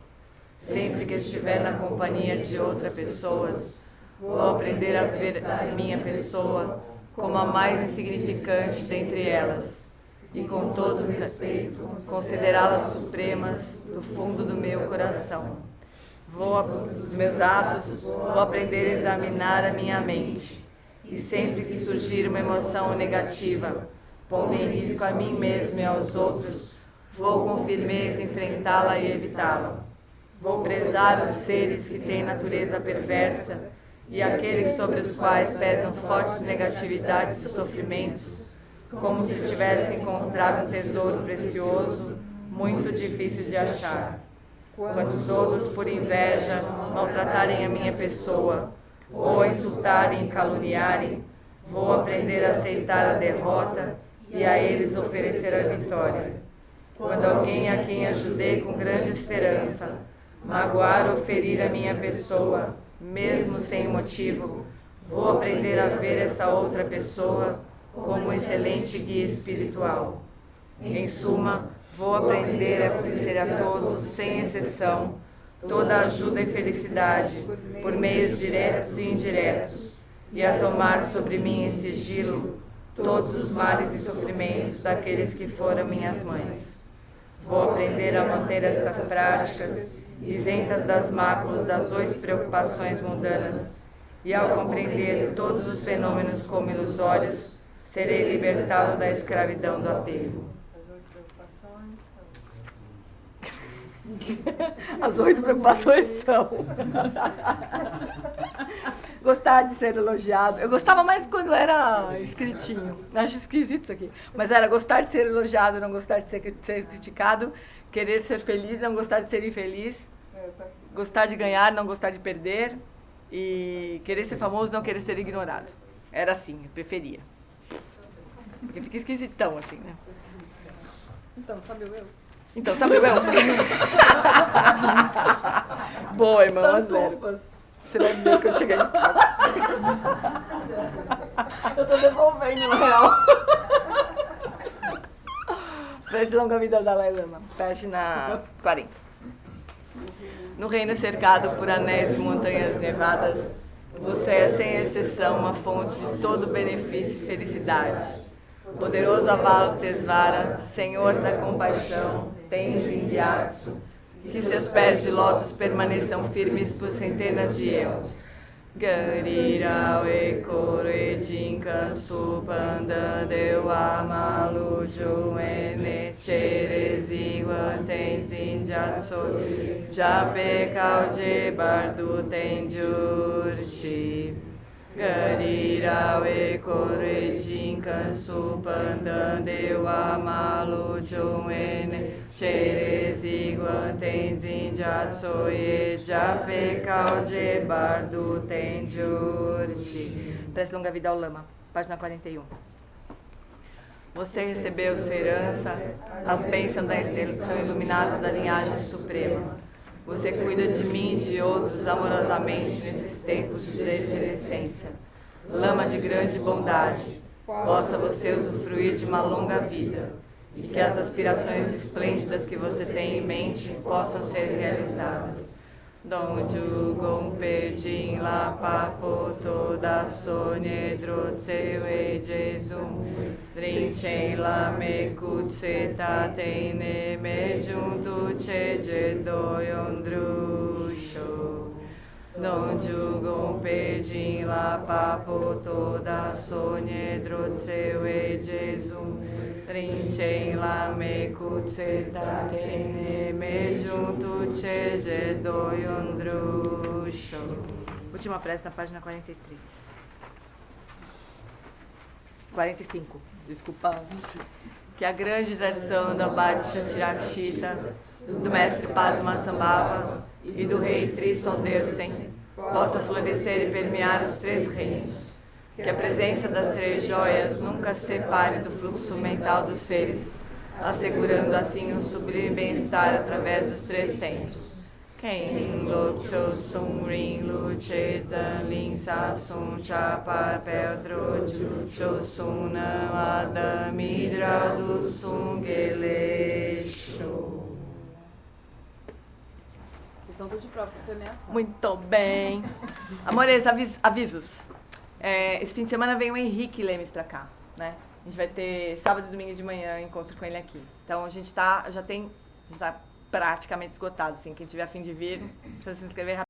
Sempre que estiver na companhia de outras pessoas, vou aprender a ver a minha pessoa como a mais insignificante dentre elas, e com todo respeito considerá-las supremas do fundo do meu coração. Os meus atos, vou aprender a examinar a minha mente, e sempre que surgir uma emoção negativa, pondo em risco a mim mesmo e aos outros, vou com firmeza enfrentá-la e evitá-la. Vou prezar os seres que têm natureza perversa e aqueles sobre os quais pesam fortes negatividades e sofrimentos, como se tivessem encontrado um tesouro precioso, muito difícil de achar. Quando os outros, por inveja, maltratarem a minha pessoa, ou a insultarem e caluniarem, vou aprender a aceitar a derrota e a eles oferecer a vitória. Quando alguém a quem ajudei com grande esperança magoar ou ferir a minha pessoa, mesmo sem motivo, vou aprender a ver essa outra pessoa como um excelente guia espiritual. Em suma, vou aprender a oferecer a todos, sem exceção, toda a ajuda e felicidade, por meios diretos e indiretos, e a tomar sobre mim em sigilo todos os males e sofrimentos daqueles que foram minhas mães. Vou aprender a manter estas práticas isentas das máculas das 8 preocupações mundanas, e ao compreender todos os fenômenos como ilusórios, serei libertado da escravidão do apego. As 8 preocupações são gostar de ser elogiado. Eu gostava mais quando era escritinho. Acho esquisito isso aqui. Mas era gostar de ser elogiado, não gostar de ser criticado, querer ser feliz, não gostar de ser infeliz, gostar de ganhar, não gostar de perder, e querer ser famoso, não querer ser ignorado. Era assim, eu preferia. Porque fica esquisitão assim, né? Então, sabe o eu? Então, sabe o eu? Boa, irmão, a zero. Você vai ver que eu cheguei em casa. Eu tô devolvendo, na real. Pra esse longa vida da Dalai Lama. Página 40. No reino cercado por anéis de montanhas nevadas, você é sem exceção uma fonte de todo benefício e felicidade. Poderoso Avalokitesvara, Senhor da compaixão, Tenzin Gyatso, que seus pés de lótus permaneçam firmes por centenas de eons. Garira Ekore Jinka Supanda Dewa Malu Juene Cherezigua Tenzin Gyatso Jape Kauje Bardu Tenjurchi Garira Ekore Jinka Supanda Dewa Malu Juene Cherezigua Tenzin Gyatso Jape Kauje Bardu Tenjurchi. Prece longa vida ao Lama, página 41. Você recebeu sua herança, as bênçãos da instrução iluminada da linhagem suprema. Você cuida de mim e de outros amorosamente nesses tempos de essência. Lama de grande bondade, possa você usufruir de uma longa vida e que as aspirações esplêndidas que você tem em mente possam ser realizadas. Donju Gompe Jin La Papo Toda Sonye Drotsewe Jesum Drinchen La Mekutse Tatene Mejuntu Cheje Doyon Drusho Donju Gompe Jin La Papo Toda Sonye Drotsewe Jesum Rinchen la me kutseta tene me junto cheje doyon drusho. Última prece na página 43. 45, desculpa. Que a grande tradição da Abade Shantirakshita, do mestre Padmasambhava e do rei Trisondeusen possa florescer e permear os 3 reinos. Que a presença das 3 joias nunca se separe do fluxo mental dos seres, assegurando assim um sublime bem-estar através dos 3 tempos. Ken Lok Sum Rin Lu Che Zan Lin Sa Sum Cha Par Pel Dro Ju Cho Sum Nam Adam Midra Du Sum Gele Sho. Vocês estão tudo de prova para ameaçar. Muito bem. Amores, avisos. Esse fim de semana vem o Henrique Lemes pra cá, né? A gente vai ter sábado e domingo de manhã encontro com ele aqui. Então a gente já tá praticamente esgotado, assim. Quem tiver a fim de vir, precisa se inscrever rapidinho.